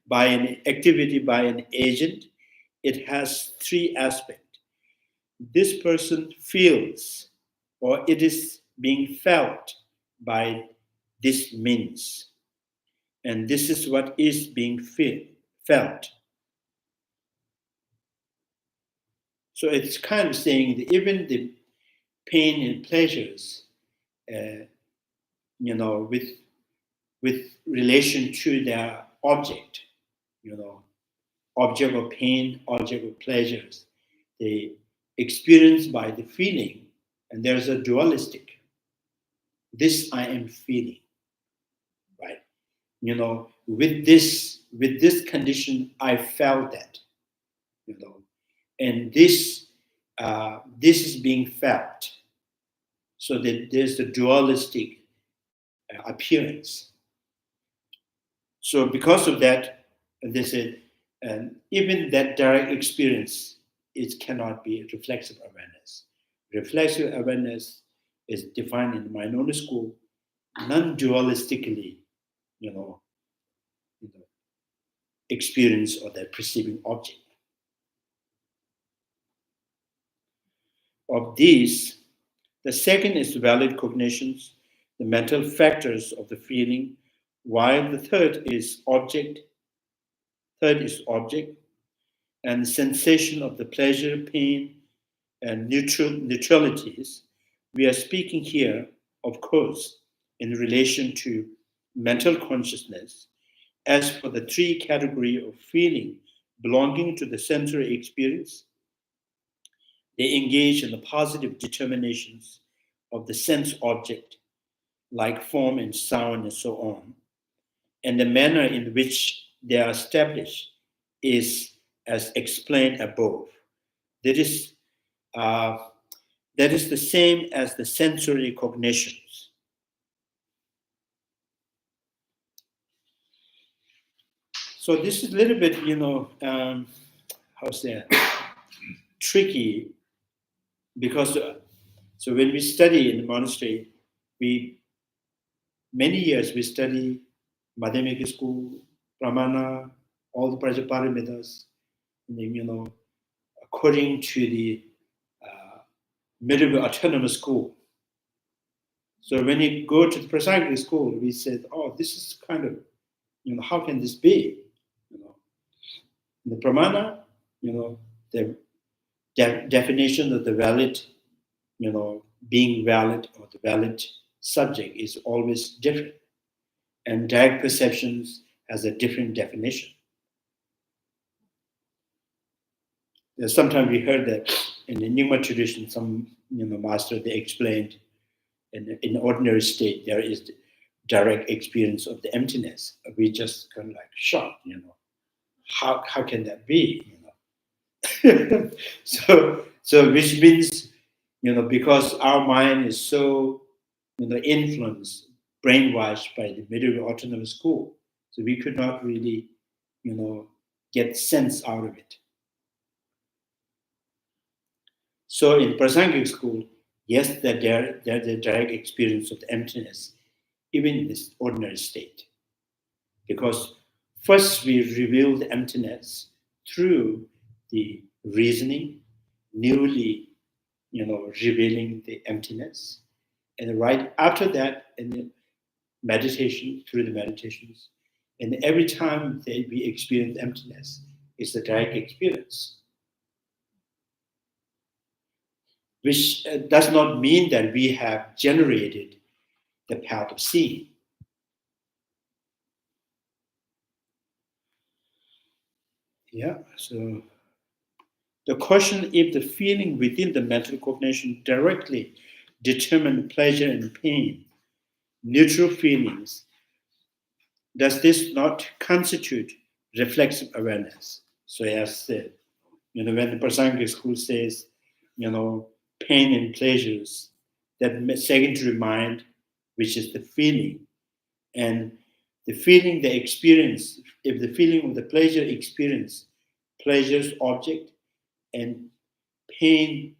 by an activity by an agent, it has three aspects. This person feels, or it is being felt by this means. And this is what is being felt. So it's kind of saying that even the pain and pleasures, with relation to their object, object of pain, object of pleasures, they experienced by the feeling, and there's a dualistic. This I am feeling, right? With this condition, I felt that, and this is being felt. So that there's the dualistic appearance. So because of that, they said, even that direct experience, it cannot be reflexive awareness. Reflexive awareness is defined in the minority school non-dualistically, experience or that perceiving object. Of these, the second is valid cognitions, the mental factors of the feeling, while the third is object. Third is object, and sensation of the pleasure, pain, and neutralities. We are speaking here, of course, in relation to mental consciousness. As for the three categories of feeling belonging to the sensory experience, they engage in the positive determinations of the sense object, like form and sound and so on. And the manner in which they are established is as explained above. That is the same as the sensory cognitions. So this is a little bit, how's that? Tricky, because so when we study in the monastery, many years we study Madhyamika school, Pramana, all the Prajaparimetas, and then, according to the middle autonomous school. So when you go to the Prasangika school, we said, oh, this is kind of, how can this be? The Pramana, the definition of the valid, being valid or the valid subject is always different. And direct perceptions has a different definition. Sometimes we heard that in the Nyingma tradition, some master, they explained in ordinary state there is the direct experience of the emptiness. We just kind of like shocked, how can that be? So which means, because our mind is so influenced, brainwashed by the middle autonomous school, so we could not really get sense out of it. So in Prasangika school, yes, that there's a direct experience of the emptiness, even in this ordinary state. Because first we reveal the emptiness through the reasoning, newly, revealing the emptiness. And right after that, in the meditation, through the meditations, and every time that we experience emptiness, it's the direct experience. Which does not mean that we have generated the path of seeing. Yeah, so the question if the feeling within the mental cognition directly determine pleasure and pain, neutral feelings, does this not constitute reflexive awareness? So as said, when the Prasangika school says, pain and pleasures, that secondary mind, which is the feeling, and the feeling they experience, if the feeling of the pleasure experience, pleasure's object, and pain,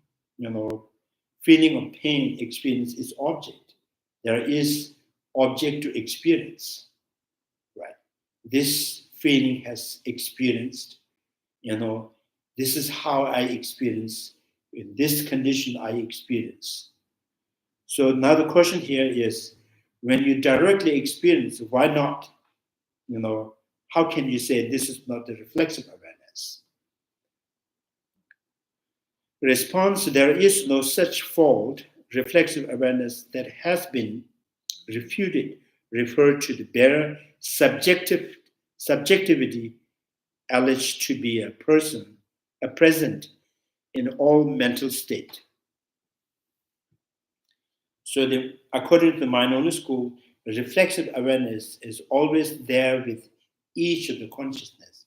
feeling of pain experience is object. There is object to experience, right? This feeling has experienced, this is how I experience, in this condition I experience. So now the question here is, when you directly experience, why not? How can you say this is not the reflexive awareness? Response: there is no such fault. Reflexive awareness that has been refuted referred to the bare subjectivity alleged to be a present in all mental state. So according to the mind-only school, reflexive awareness is always there with each of the consciousness.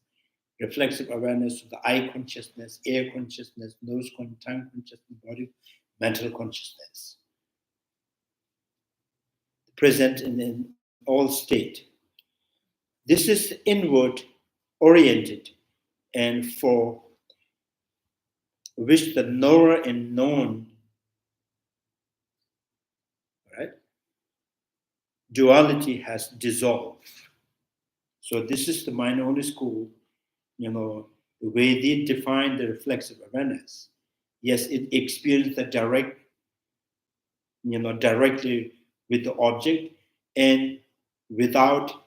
Reflexive awareness of the eye consciousness, ear consciousness, nose consciousness, tongue consciousness, body, mental consciousness. Present in all state. This is inward oriented and for which the knower and known, right, duality has dissolved. So this is the mind-only school, the way they define the reflexive awareness. Yes, it experiences the directly with the object and without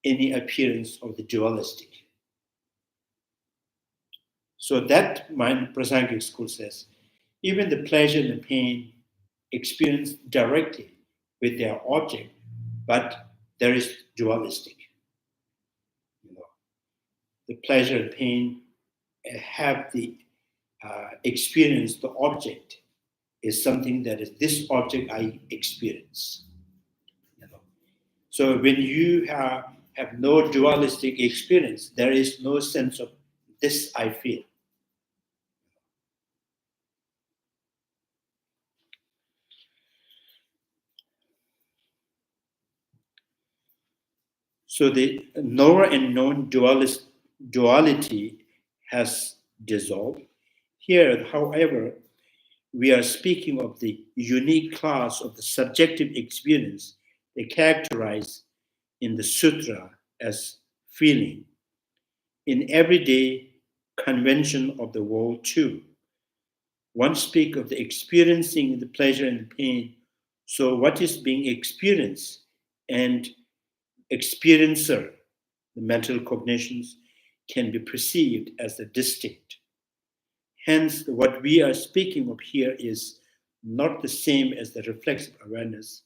any appearance of the dualistic. So that mind Prasangic school says, even the pleasure and the pain experienced directly with their object, but there is dualistic. The pleasure and pain have the experience, the object is something that is this object I experience. So when you have no dualistic experience, there is no sense of this I feel. So the knower and known duality has dissolved. Here, however, we are speaking of the unique class of the subjective experience they characterize in the sutra as feeling. In everyday convention of the world too, one speaks of the experiencing the pleasure and the pain. So what is being experienced and experiencer, the mental cognitions, can be perceived as the distinct. Hence, what we are speaking of here is not the same as the reflexive awareness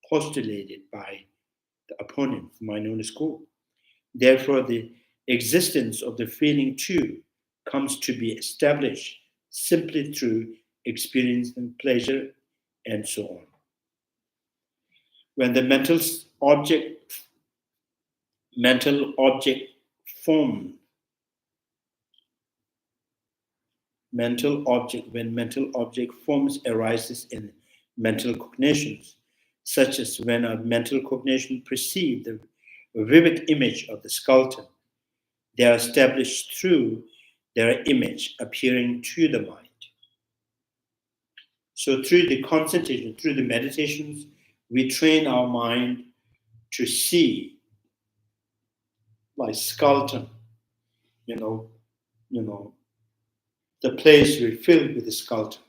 postulated by the opponent of mind-only school. Therefore, the existence of the feeling too comes to be established simply through experiencing pleasure and so on. When the mental object form, when mental object forms arises in mental cognitions, such as when a mental cognition perceives the vivid image of the skeleton, they are established through their image appearing to the mind. So through the concentration, through the meditations, we train our mind to see like skeleton, the place we filled with the skeleton,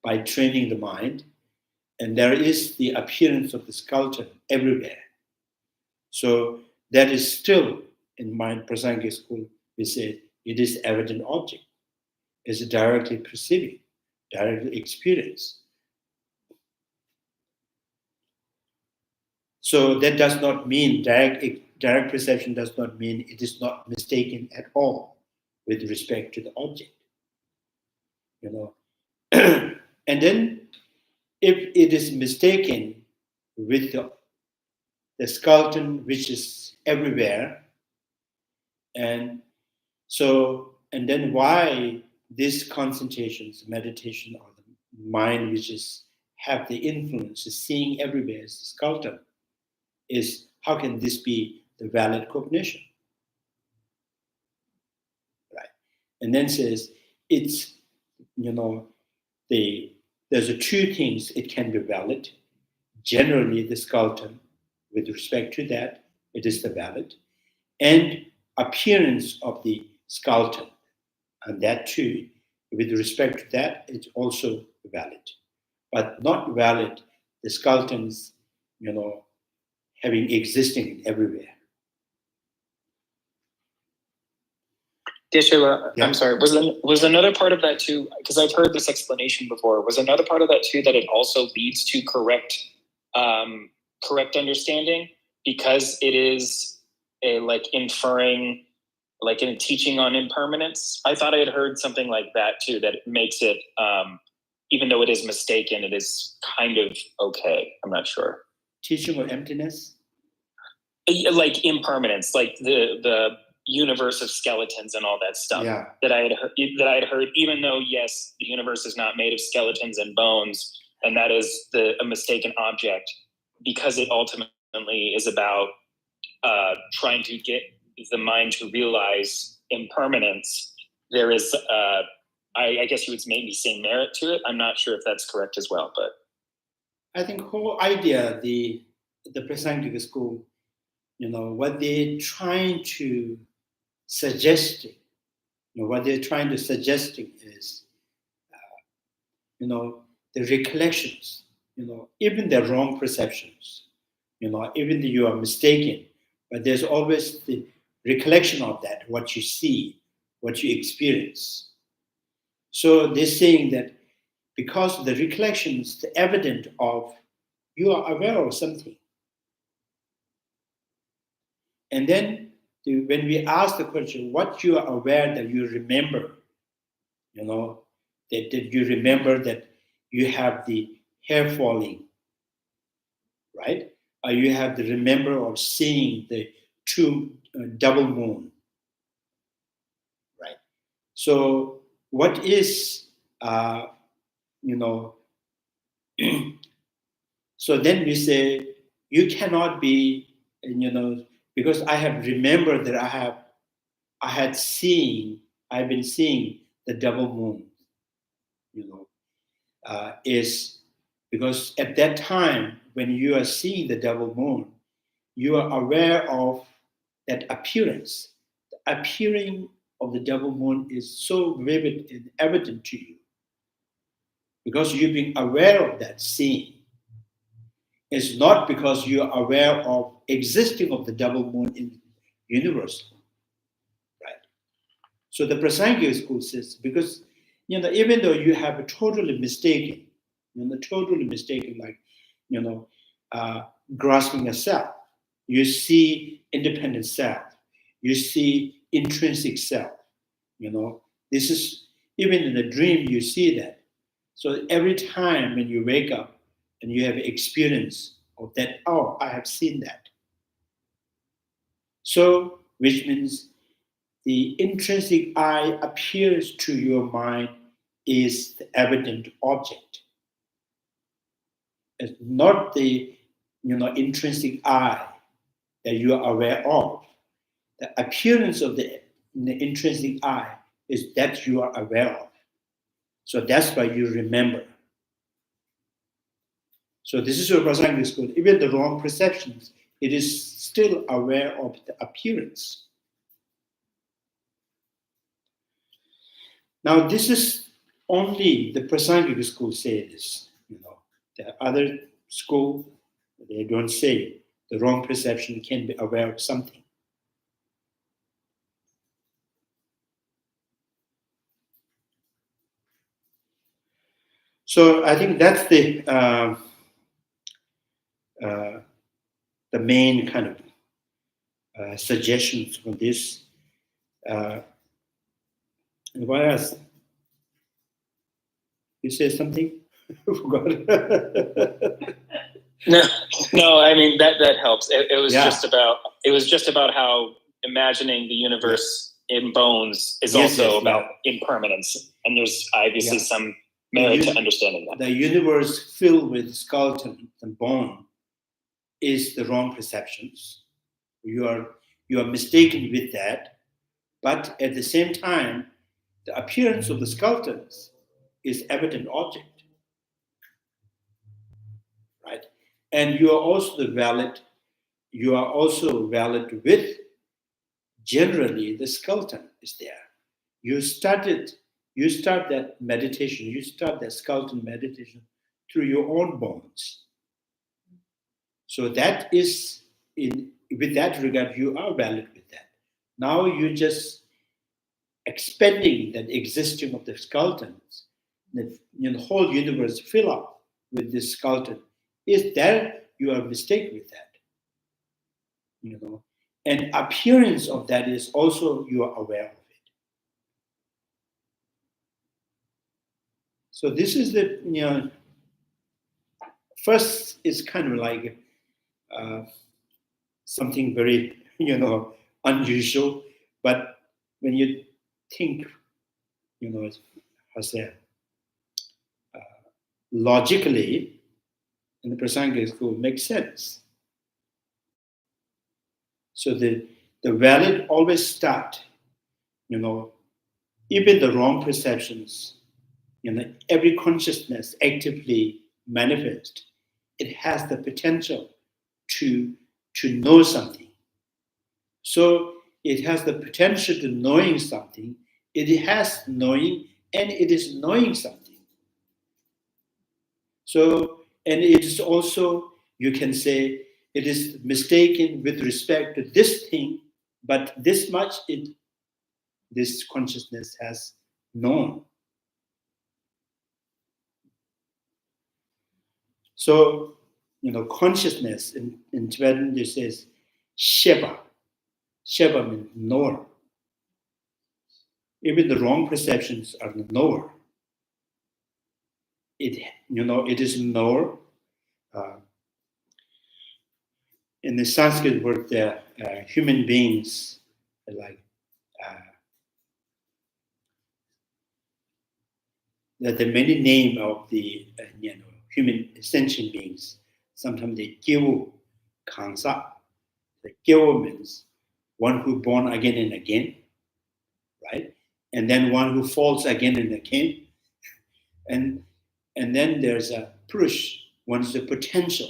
by training the mind. And there is the appearance of the skeleton everywhere. So that is still, in mind Prasangic school, we say it is evident object. It's directly perceiving, directly experience. So that does not mean, direct perception does not mean it is not mistaken at all with respect to the object. And then if it is mistaken with the skeleton which is everywhere, and then why these concentrations, meditation, or the mind which is have the influence of seeing everywhere as the skeleton, is how can this be the valid cognition? Right. And then says it's, there's two things it can be valid. Generally, the skeleton, with respect to that, it is the valid. And appearance of the skeleton, and that too, with respect to that, it's also valid. But not valid the skeletons, having existing everywhere. Deshula, Yeah. I'm sorry. Was another part of that too? Because I've heard this explanation before. Was another part of that too that it also leads to correct understanding because it is inferring, like in teaching on impermanence? I thought I had heard something like that too. That it makes it, even though it is mistaken, it is kind of okay. I'm not sure. Teaching of emptiness. Like impermanence, like the universe of skeletons and all that stuff. Yeah. that I had heard, even though yes, the universe is not made of skeletons and bones, and that is a mistaken object, because it ultimately is about trying to get the mind to realize impermanence. There is, I guess you would maybe say merit to it. I'm not sure if that's correct as well, but I think whole idea, the Prasangika school, what they're trying to suggest, what they're trying to suggest is, the recollections, even the wrong perceptions, even though you are mistaken, but there's always the recollection of that, what you see, what you experience. So they're saying that because the recollections, the evidence of you are aware of something. And then when we ask the question, what you are aware that you remember, that you remember that you have the hair falling, right? Or you have the remember of seeing the true double moon, right? So what is, so then we say, you cannot be, because I have remembered that I've been seeing the double moon, is because at that time, when you are seeing the double moon, you are aware of that appearance. The appearing of the double moon is so vivid and evident to you because you've been aware of that seeing. It's not because you are aware of existing of the double moon in the universe, right? So the Prasangika school says, because even though you have a totally mistaken, like grasping a self, you see independent self, you see intrinsic self. This is even in a dream you see that. So every time when you wake up and you have experience of that, oh, I have seen that. So, which means the intrinsic I appears to your mind is the evident object. It's not the intrinsic I that you are aware of. The appearance of the intrinsic I is that you are aware of. So that's why you remember. So this is your Prasangika school. Even the wrong perceptions, it is still aware of the appearance. Now this is only the Prasangika school say this. The other school, they don't say the wrong perception can be aware of something. So I think that's the main kind of suggestions for this. And what else? You say something? I forgot. No. I mean that helps. It was Yeah. just about how imagining the universe in bones is also about impermanence, and there's obviously some merit to understanding that. The universe filled with skeleton and bone is the wrong perceptions. You are mistaken with that, but at the same time, the appearance of the skeletons is evident object, right? And you are also valid with generally the skeleton is there. You start that meditation, you start that skeleton meditation through your own bones, So that is, with that regard, you are valid with that. Now you're just expanding that existing of the skeletons. The whole universe fill up with this skeleton. Is there you are mistaken with that? And appearance of that is also you are aware of it. So this is the first is kind of like something very unusual, but when you think logically in the Prasangika school makes sense. So the valid always start, even the wrong perceptions, every consciousness actively manifest, it has the potential to know something. So it has the potential to knowing something, it has knowing, and it is knowing something. So, and it is also, you can say, it is mistaken with respect to this thing, but this much this consciousness has known. So, consciousness in Tibetan it says Sheba. Sheba means knower. Even the wrong perceptions are the knower. It is knower. In the Sanskrit word, there human beings like there are many names of the human sentient beings. Sometimes they kivu, kansa. The kivu means one who born again and again, right? And then one who falls again and again. And then there's a purush, one's the potential.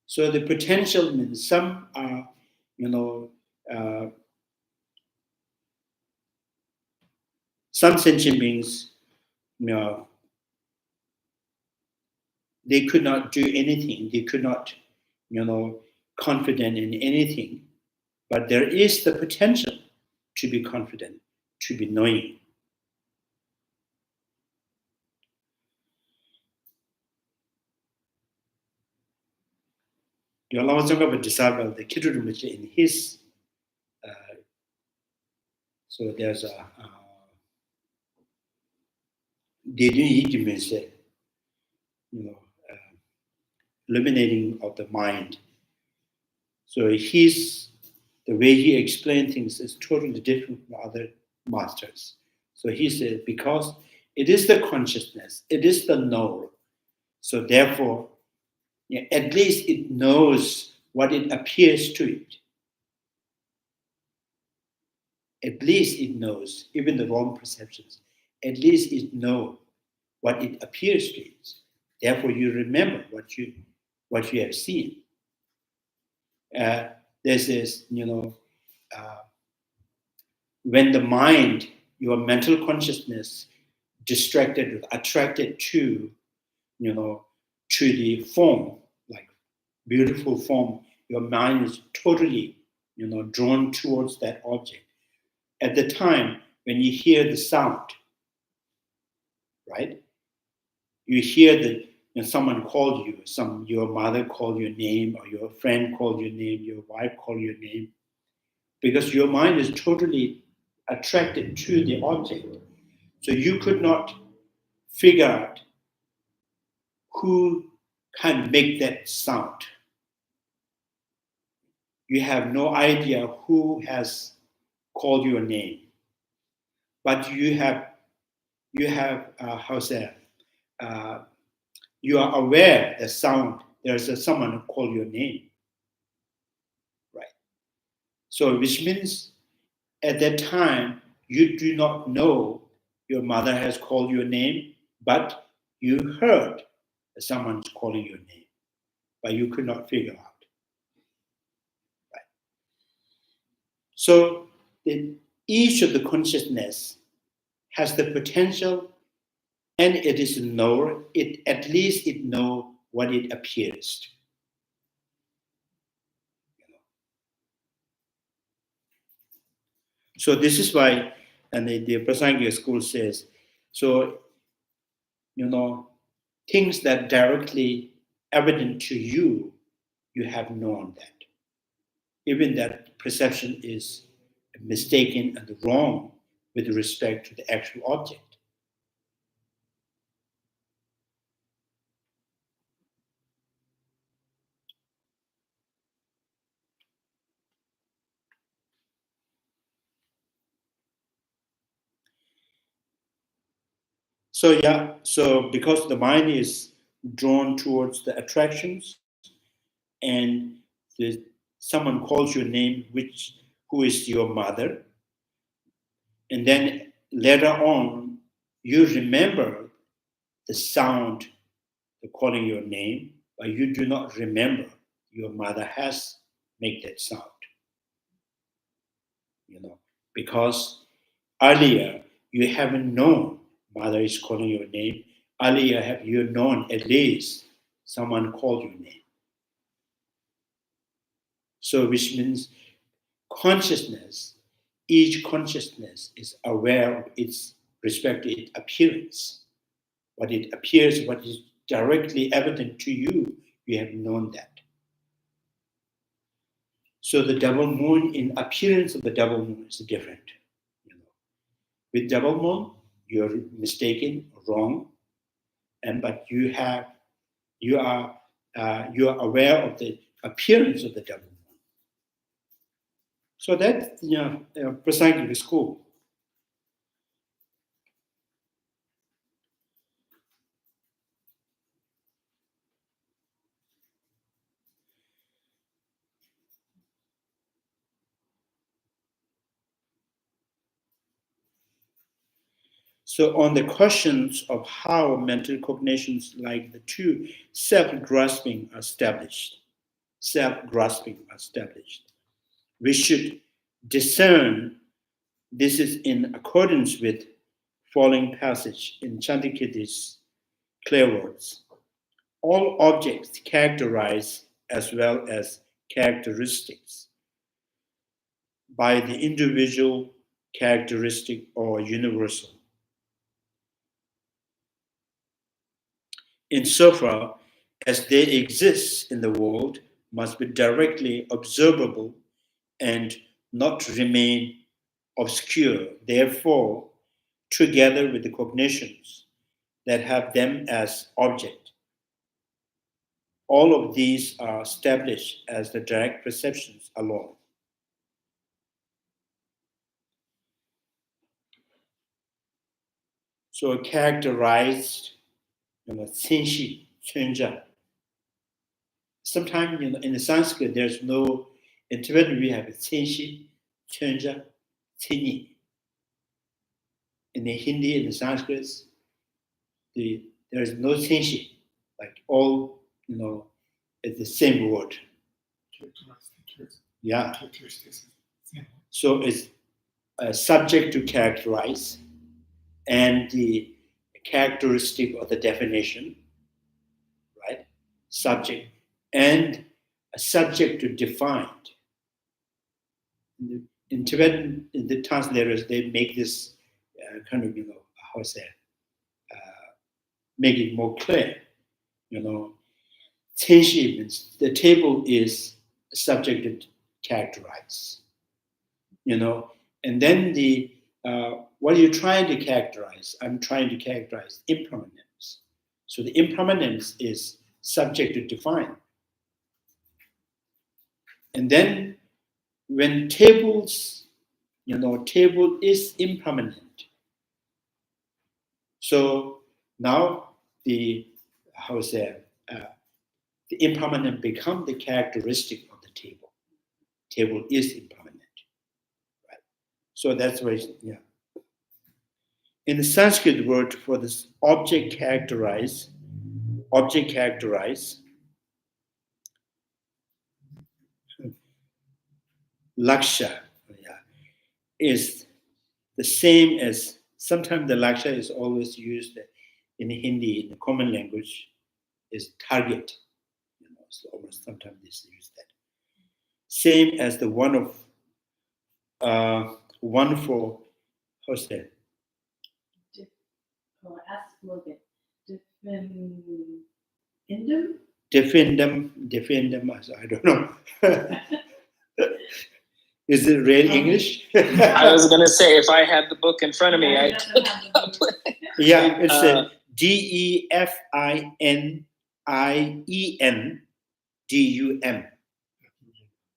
So the potential means some are, some sentient beings, they could not do anything. They could not, confident in anything. But there is the potential to be confident, to be knowing. Yolama Tsongkhapa disciple, the Kittu Rinpoche, in his, so there's a, illuminating of the mind. So the way he explained things is totally different from other masters. So he said, because it is the consciousness, it is the knower. So therefore, at least it knows what it appears to it. At least it knows, even the wrong perceptions. At least it knows what it appears to it. Therefore, you remember what you have seen. This is, when the mind, your mental consciousness, distracted, attracted to, to the form, like beautiful form, your mind is totally, drawn towards that object. At the time when you hear the sound, right? You hear someone called you, your mother called your name, or your friend called your name, your wife called your name, because your mind is totally attracted to the object. So you could not figure out who can make that sound. You have no idea who has called your name, but you are aware the sound. There's someone who called your name, right? So which means at that time you do not know your mother has called your name, but you heard that someone's calling your name, but you could not figure out. Right? So each of the consciousness has the potential, and it is knower. At least it know what it appears to. So this is why, and the Prasangika school says, so, things that directly evident to you, you have known that. Even that perception is mistaken and wrong with respect to the actual object. So because the mind is drawn towards the attractions, and someone calls your name, who is your mother, and then later on you remember the sound, the calling your name, but you do not remember your mother has made that sound. Because earlier you haven't known mother is calling your name. Earlier have you known at least someone called your name. So which means consciousness, each consciousness is aware of its respective appearance. What it appears, what is directly evident to you, you have known that. So the double moon, in appearance of the double moon is different. With double moon, you're mistaken, wrong, but you are aware of the appearance of the double moon. So that Prasangika school. So on the questions of how mental cognitions like the two self-grasping are established, we should discern this is in accordance with following passage in Chandrakirti's clear words. All objects characterized as well as characteristics by the individual characteristic or universal. Insofar as they exist in the world, must be directly observable and not remain obscure. Therefore, together with the cognitions that have them as object, all of these are established as the direct perceptions alone. So characterized, senshi, chenja. Sometimes in the Sanskrit there's no, in Tibetan we have senshi, chenja, tini. In the Hindi and the Sanskrit, there is no senshi, like all, it's the same word. Yeah. So it's subject to characterize, and the characteristic of the definition, right? Subject, and a subject to defined. In Tibetan, in the translators, they make this kind of, how to say, make it more clear. Tenshi means the table is subject to characterize. And then what are you trying to characterize? I'm trying to characterize impermanence. So the impermanence is subject to define. And then when tables, table is impermanent. So now the impermanent become the characteristic of the table. Table is impermanent, right? So that's why, In the Sanskrit word for this object characterize, laksha, is the same as, sometimes the laksha is always used in Hindi, in the common language, is target. So almost sometimes they use that. Same as the one for how's that? Ask Logan. Defendum? Defendum, I don't know. Is it real English? I was going to say, if I had the book in front of me, I'd look it up. Yeah, it's a DEFINIENDUM.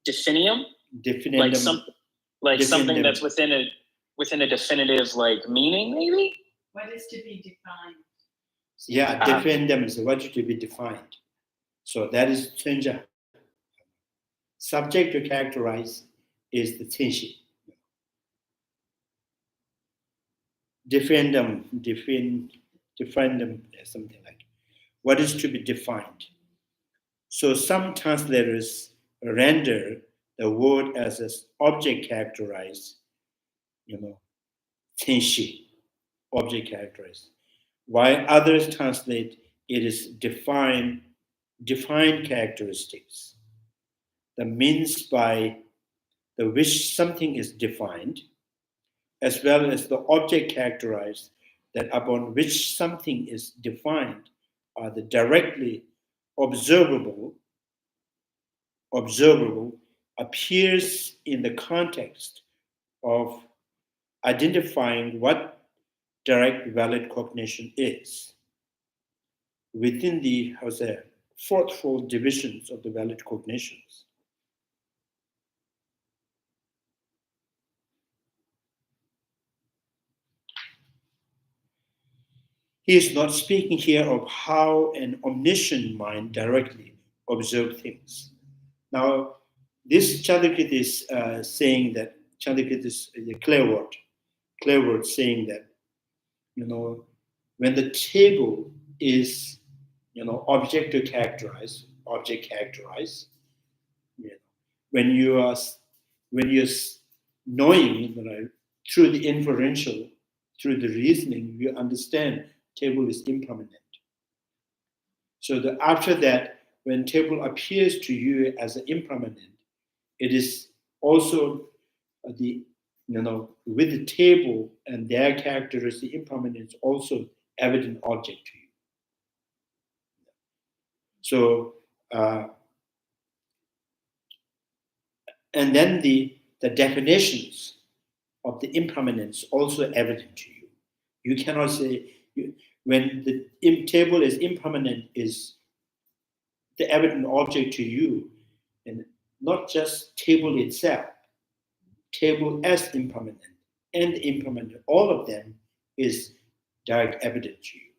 Definium? Definitum. Like something Definitum. that's within a definitive like meaning, maybe? What is to be defined? Yeah, definitum is what to be defined. So that is chenja. Subject to characterize is the tenshi. Definitum, something like what is to be defined. So some translators render the word as an object characterized, tenshi, object characterized, while others translate it as defined characteristics. The means by the which something is defined, as well as the object characterized that upon which something is defined are the directly observable appears in the context of identifying what direct valid cognition is within the fourfold divisions of the valid cognitions. He is not speaking here of how an omniscient mind directly observes things. Now, this Chandrakirti is saying that, Chandrakirti is a clear word saying that, when the table is, object characterized, when you're knowing, through the inferential, through the reasoning, you understand table is impermanent. So after that, when table appears to you as an impermanent, it is also with the table and their characteristic impermanence also evident object to you. So, and then the definitions of the impermanence also evident to you. You cannot say, when the table is impermanent, is the evident object to you, and not just table itself, table as impermanent and impermanent, all of them is direct evident to you.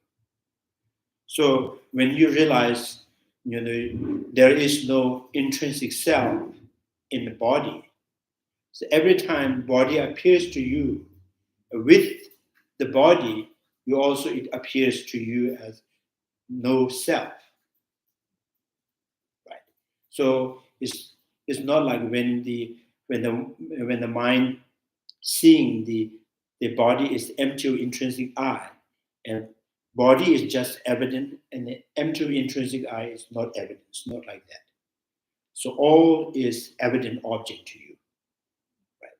So when you realize, there is no intrinsic self in the body, so every time body appears to you, with the body, it appears to you as no self. Right. So it's not like when the mind seeing the body is empty intrinsic eye, and body is just evident, and the empty intrinsic eye is not evident. It's not like that. So all is evident object to you. Right.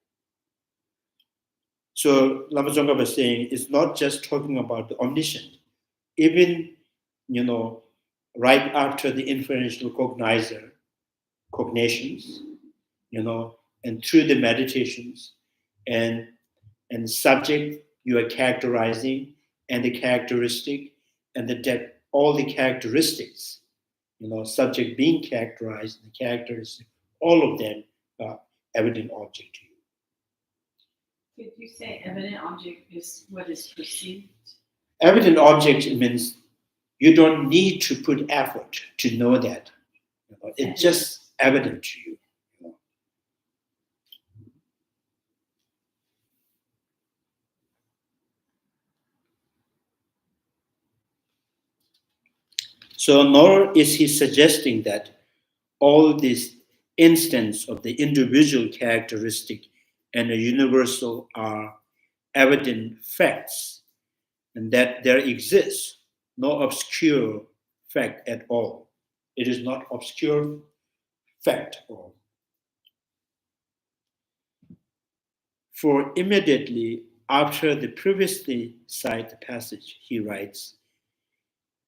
So Lama Tsongkhapa was saying it's not just talking about the omniscient. Even, right after the inferential cognitions, and through the meditations and subject you are characterizing, and the characteristic and all the characteristics, subject being characterized, the characteristics, all of them are evident object to you. Could you say evident object is what is perceived? Evident object means you don't need to put effort to know that. It's just evident to you. So nor is he suggesting that all these instances of the individual characteristic and the universal are evident facts, and that there exists no obscure fact at all. It is not obscure fact or. For immediately after the previously cited passage, he writes,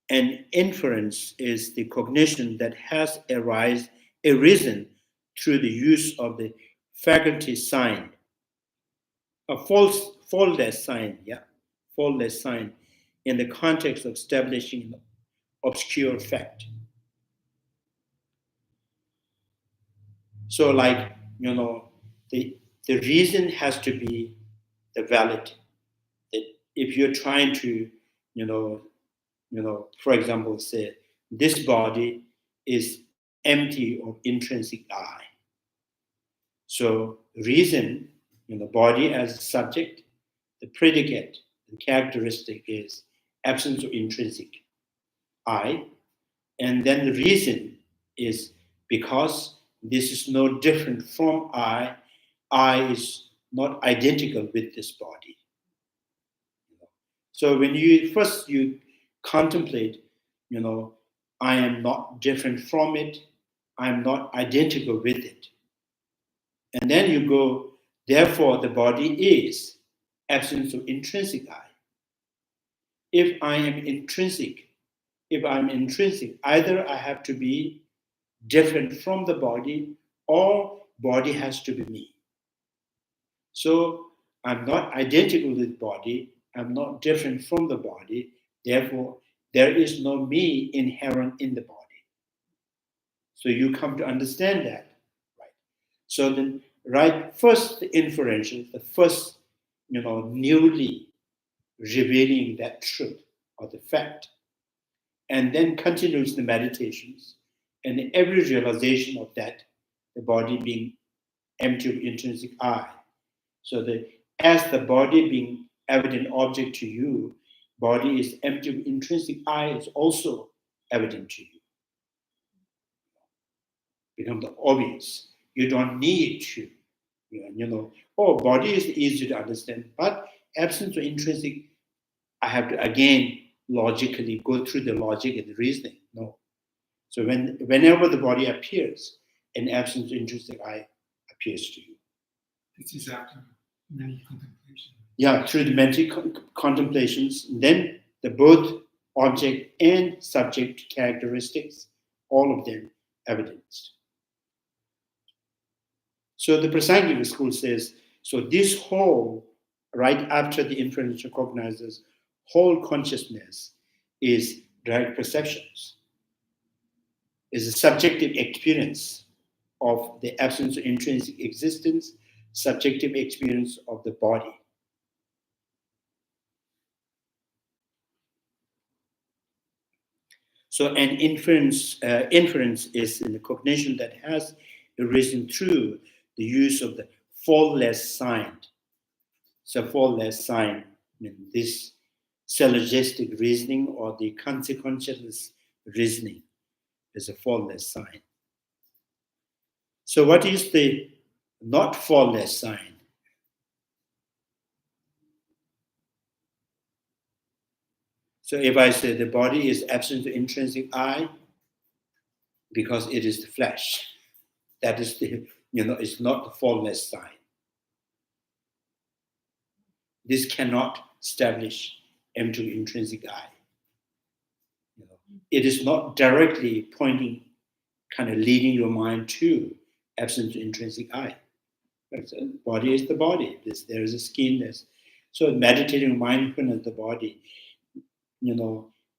an inference is the cognition that has arisen through the use of the faculty sign, a faultless sign in the context of establishing an obscure fact. So, like, the reason has to be the valid. That if you're trying to, for example, say this body is empty of intrinsic I. So reason, body as subject, the predicate, the characteristic is absence of intrinsic I, and then the reason is because this is no different from I is not identical with this body. So when you contemplate, I am not different from it, I am not identical with it. And then you go, therefore the body is absence of intrinsic I. If I'm intrinsic, either I have to be different from the body or body has to be me. So I'm not identical with body, I'm not different from the body, therefore there is no me inherent in the body. So you come to understand that, right? So then, right, first the inferential, the first, newly revealing that truth or the fact, and then continues the meditations, and every realization of that, the body being empty of intrinsic I. So that as the body being evident object to you, body is empty of intrinsic I is also evident to you. Become the obvious. You don't need to, body is easy to understand, but absence of intrinsic, I have to again logically go through the logic and the reasoning. No. So whenever the body appears, an absence of intrinsic I appears to you. This is after many contemplations. Yeah, through the mental contemplations, then the both object and subject characteristics, all of them evidenced. So the Prasangika school says, so this whole, right after the inferential cognizers, whole consciousness is direct perceptions, is a subjective experience of the absence of intrinsic existence, subjective experience of the body. So an inference is in the cognition that has arisen through the use of the faultless sign. So faultless sign, this syllogistic reasoning or the consequentialist reasoning is a faultless sign. So what is the not faultless sign? So if I say the body is absent of intrinsic I, because it is the flesh, that is the, it's not the faultless sign. This cannot establish empty intrinsic I. It is not directly pointing, kind of leading your mind to absence of intrinsic I. The body is the body. There is a skin. So meditating mindfulness of the body,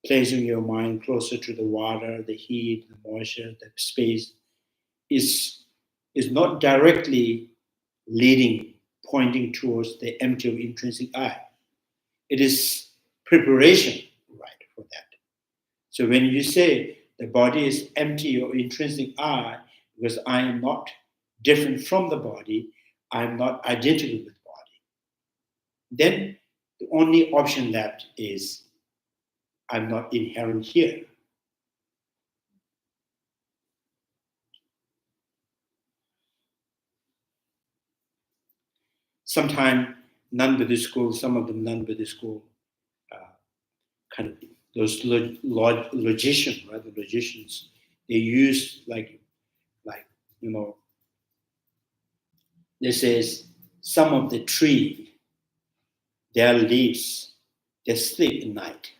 placing your mind closer to the water, the heat, the moisture, the space, is not directly leading, pointing towards the empty of intrinsic I. It is preparation, right, for that. So when you say the body is empty of intrinsic I, because I am not different from the body, I am not identical with the body, then the only option left is I'm not inherent here. Sometimes non-Buddhist school, some of them non-Buddhist school, kind of those logicians, right? The logicians, they use like this is some of the tree, their leaves, they sleep at night.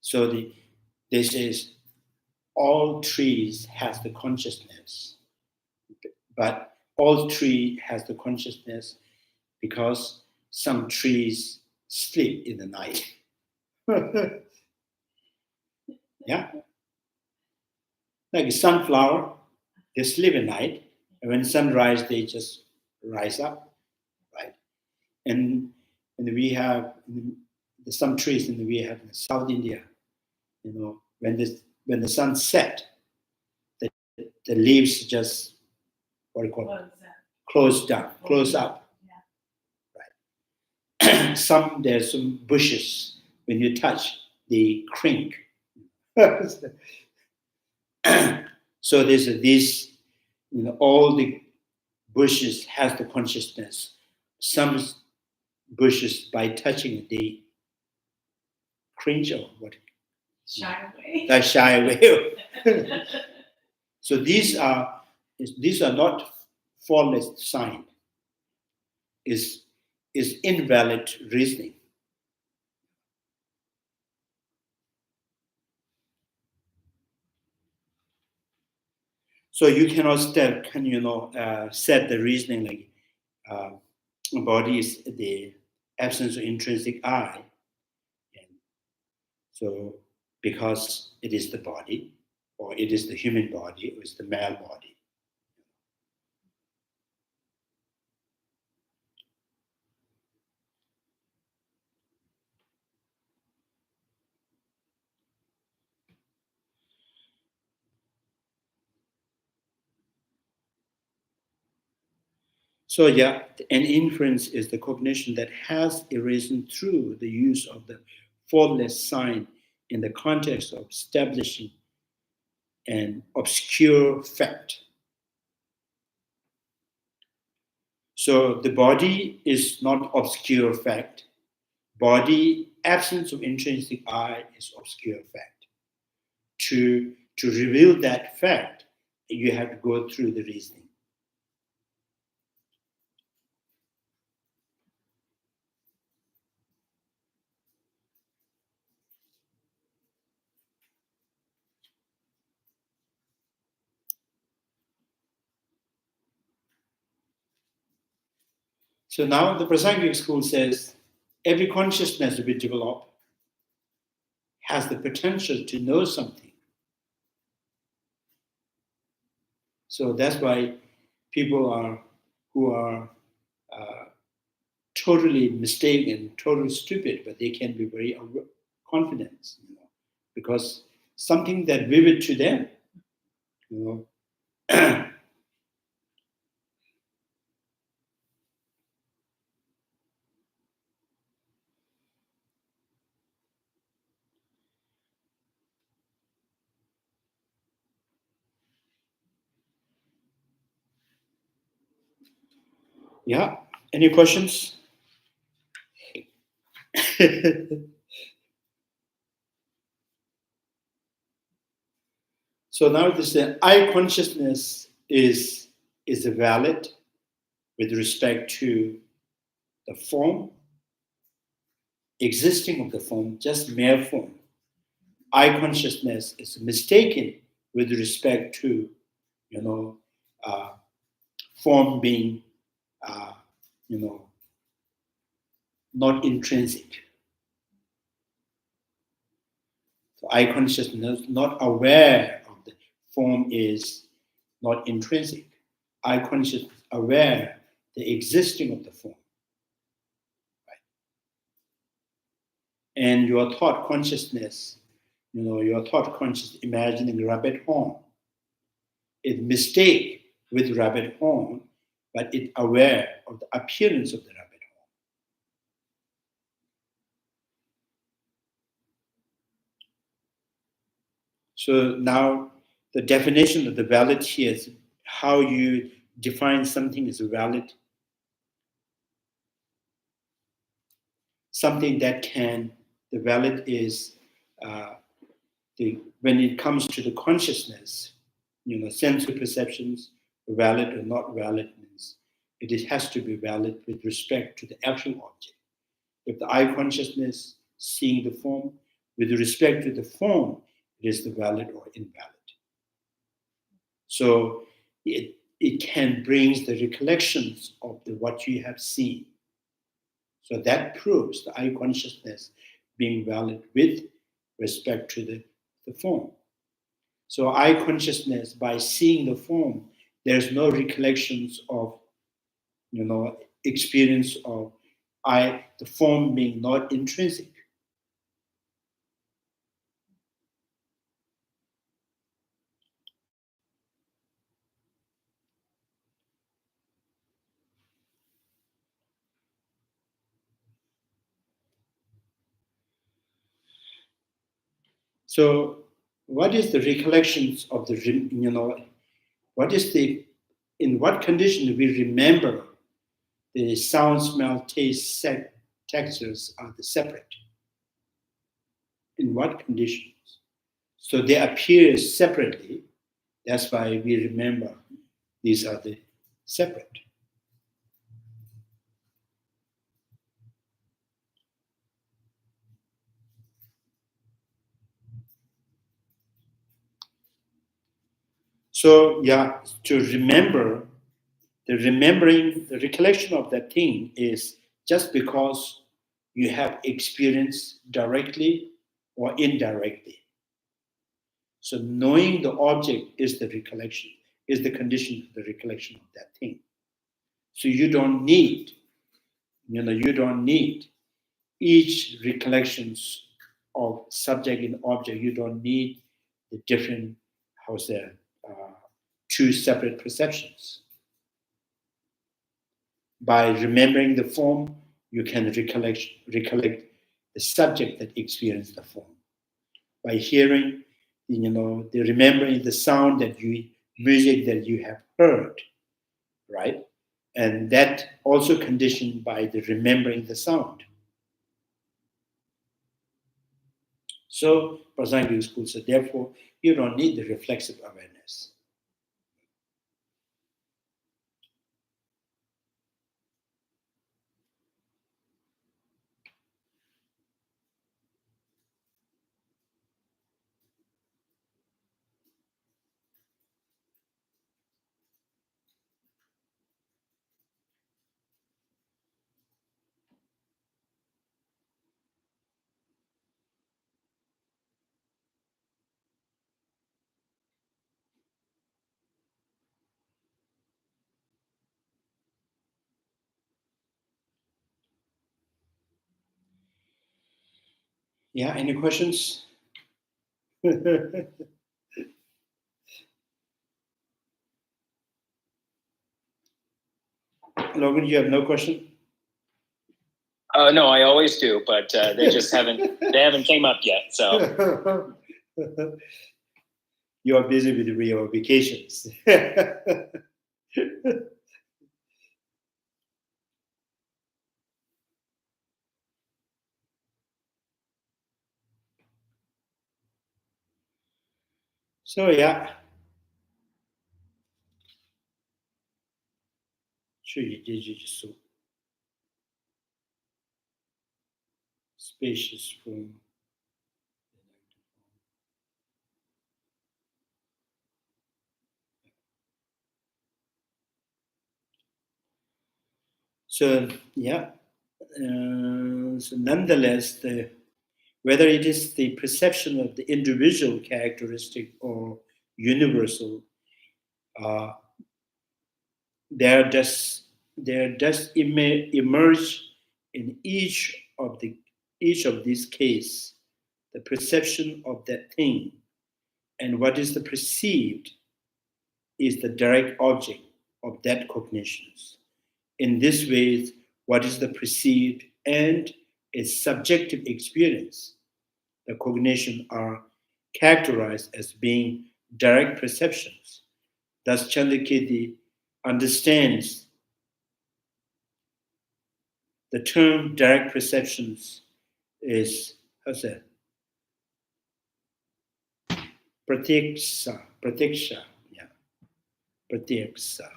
So this is all trees has the consciousness, but all tree has the consciousness because some trees sleep in the night. Yeah, like a sunflower, they sleep at night, and when sunrise, they just rise up, right? And we have some trees, and we have in South India, when the sun set, the leaves just close up. Right. There's some bushes, when you touch, they crink. So there's this, all the bushes has the consciousness. Some bushes, by touching it, they cringe or what? Shy away. They shy away. So these are not faultless sign. Is invalid reasoning. So you cannot set the reasoning like body is the absence of intrinsic I. And so because it is the body, or it is the human body, or it's the male body. So yeah, an inference is the cognition that has arisen through the use of the faultless sign in the context of establishing an obscure fact. So the body is not obscure fact. Body, absence of intrinsic I is obscure fact. To reveal that fact, you have to go through the reasoning. So now the Prasangic school says every consciousness we develop has the potential to know something. So that's why people who are totally mistaken, totally stupid, but they can be very confident, because something that vivid to them, Yeah. Any questions? So now this I consciousness is valid with respect to the form, existing of the form, just mere form. I consciousness is mistaken with respect to, form being, not intrinsic. So I consciousness not aware of the form is not intrinsic. I consciousness aware the existing of the form. Right? And your thought consciousness, your thought conscious imagining rabbit horn, it mistake with rabbit horn, but it aware of the appearance of the rabbit horn. So now the definition of the valid here is how you define something as valid. Something that the valid is when it comes to the consciousness, sensory perceptions, valid or not valid, means it has to be valid with respect to the actual object. If the eye consciousness seeing the form, with respect to the form, it is the valid or invalid. So it can bring the recollections of what you have seen. So that proves the eye consciousness being valid with respect to the form. So eye consciousness, by seeing the form, there's no recollections of, experience of the form being not intrinsic. So what is the recollections of in what condition do we remember the sound, smell, taste, textures are the separate? In what conditions? So they appear separately. That's why we remember these are the separate. So to remember, the recollection of that thing is just because you have experienced directly or indirectly. So knowing the object is the recollection, is the condition for the recollection of that thing. So you don't need each recollections of subject and object. You don't need the different, two separate perceptions. By remembering the form, you can recollect the subject that experienced the form. By hearing, the remembering the sound music that you have heard, right? And that also conditioned by the remembering the sound. So, Prasangika school said, therefore, you don't need the reflexive awareness. Yeah, any questions? Logan, you have no question? No, I always do, but they just haven't came up yet. So You are busy with your vacations. So spacious form. So so nonetheless, whether it is the perception of the individual characteristic or universal, there does emerge in each of these cases the perception of that thing, and what is the perceived is the direct object of that cognitions. In this way, what is the perceived and its subjective experience, the cognition, are characterized as being direct perceptions. Thus, Chandrakirti understands the term direct perceptions is, how's that? Pratiksha, yeah, pratiksha.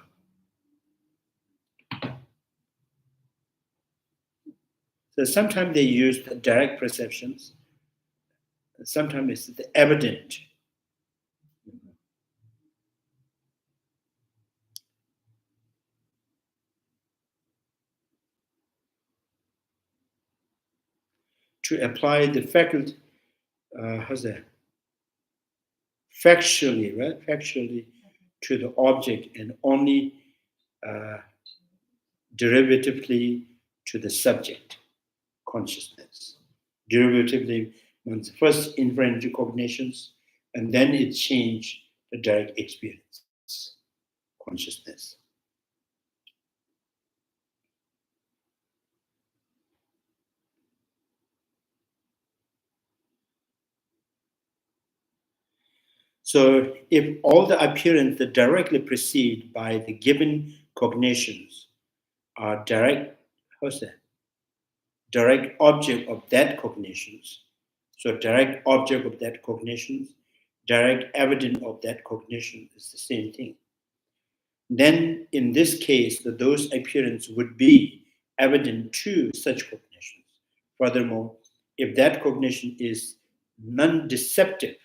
So sometimes they use the direct perceptions. Sometimes it's the evident. To apply the faculty, how's that? Factually, right? Factually to the object and only derivatively to the subject consciousness. Derivatively means first inferential cognitions, and then it changed the direct experience consciousness. So if all the appearance that directly precede by the given cognitions are direct, how's that? Direct object of that cognitions. So direct object of that cognitions, direct evidence of that cognition is the same thing. Then in this case, those appearance would be evident to such cognitions. Furthermore, if that cognition is non-deceptive,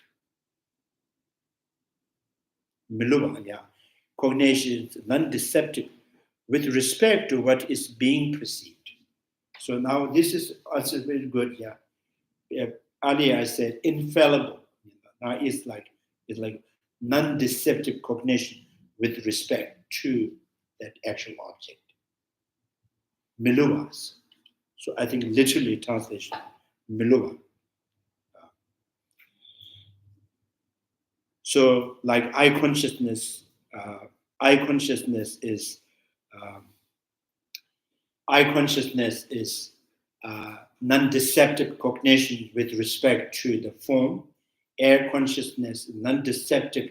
cognition is non-deceptive with respect to what is being perceived. So now this is also very good, earlier I said infallible. Now it's like non-deceptive cognition with respect to that actual object. Miluvas. So I think literally translation, miluva. So like eye consciousness is non-deceptive cognition with respect to the form. Air consciousness, non-deceptive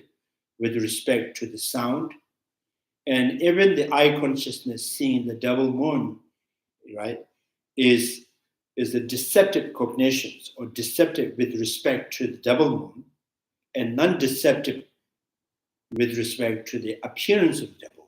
with respect to the sound. And even the eye consciousness seeing the double moon, right, is the deceptive cognitions or deceptive with respect to the double moon and non-deceptive with respect to the appearance of the double moon.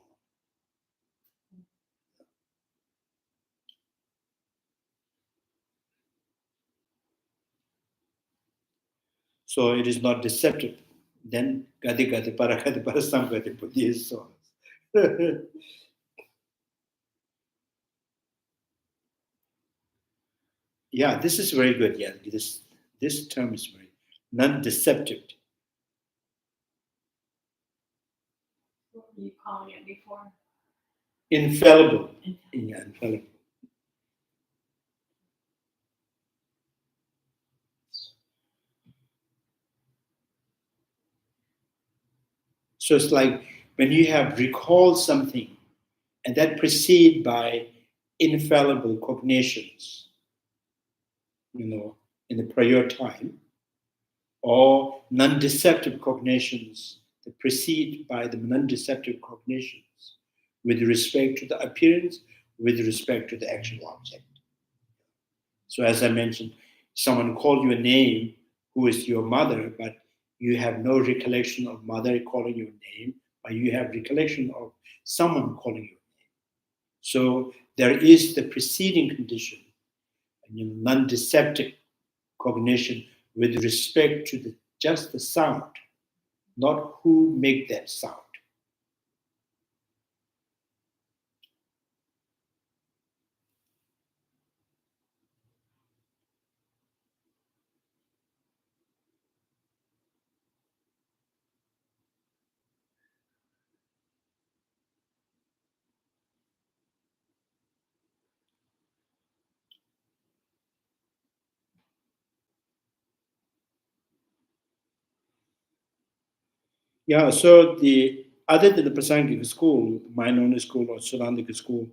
So it is not deceptive. Then gati para samgati buddhi is so. Yeah, this is very good. Yeah, this term is very non-deceptive. What were you calling it before? Infallible. Yeah, infallible. So it's like when you have recalled something and that preceded by infallible cognitions, in the prior time, or non-deceptive cognitions that precede by the non-deceptive cognitions with respect to the appearance, with respect to the actual object. So as I mentioned, someone called you a name who is your mother, but you have no recollection of mother calling your name, but you have recollection of someone calling your name. So there is the preceding condition, non-deceptive cognition with respect to just the sound, not who make that sound. Yeah, so other than the Prasangika school, Mainona school or Sulandika school,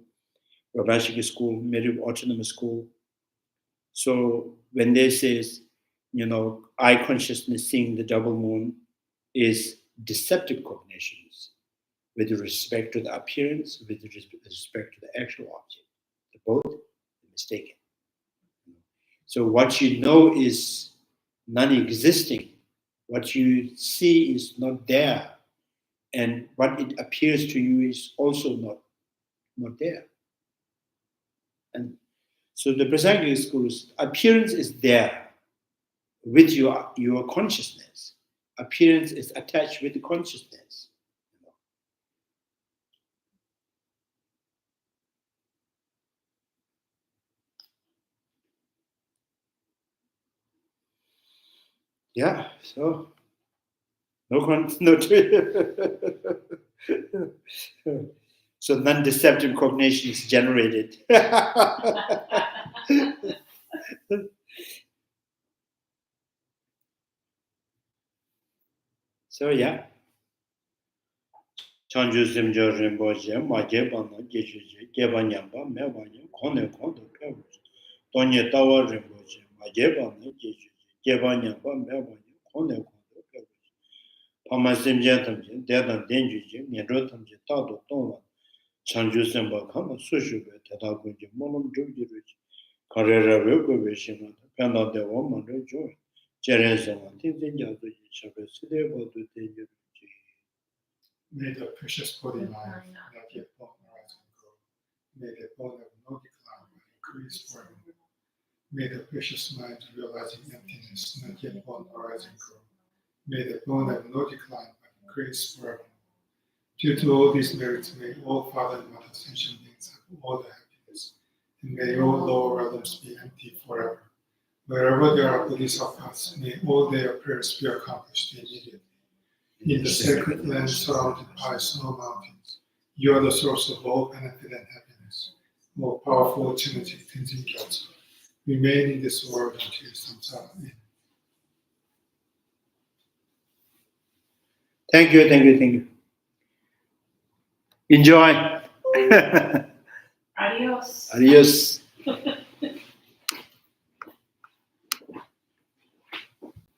or Vashika school, Meri autonomous school. So when they says, eye consciousness seeing the double moon is deceptive cognitions with respect to the appearance, with respect to the actual object. They're both mistaken. So what you know is non-existing What you see is not there, and what it appears to you is also not there. And so the Prasangika schools, appearance is there with your consciousness. Appearance is attached with the consciousness. Yeah, so no. So non-deceptive cognition is generated. So yeah. Chanju simjo rinpoche, ma jeba na jechuje, jeba nyamba, meba nyam, kone kone pewa. Tonye tawa rinpoche, ma jeba na jechuje, jeba nyamba, meba nyam, kone kone pewa. Pama simje tamje, dedan denjuje, nyendro tamje, tado tongwa. Chanju simba kama sushube, teta kunje, molom jubjiruji. Karera wego veshima, penda dewa mando joy. Jeren sama, tintin jazo yi chabe, side bodu tenjuruji. May the precious body life not yet born arise and grow. May the bone have no decline but increase forever. May the precious mind realizing emptiness not yet born arise and grow. May the bone have no decline but increase forever. Due to all these merits, may all Father and Mother sentient beings have all the happiness, and may all lower realms be empty forever. Wherever there are bodhisattvas, may all their prayers be accomplished immediately. In the sacred land surrounded by snow mountains, you are the source of all benefit and happiness. More powerful Trinity, Tenzin Gyatso, remain in this world until samsara ends. Thank you. Enjoy. Adios. Adios.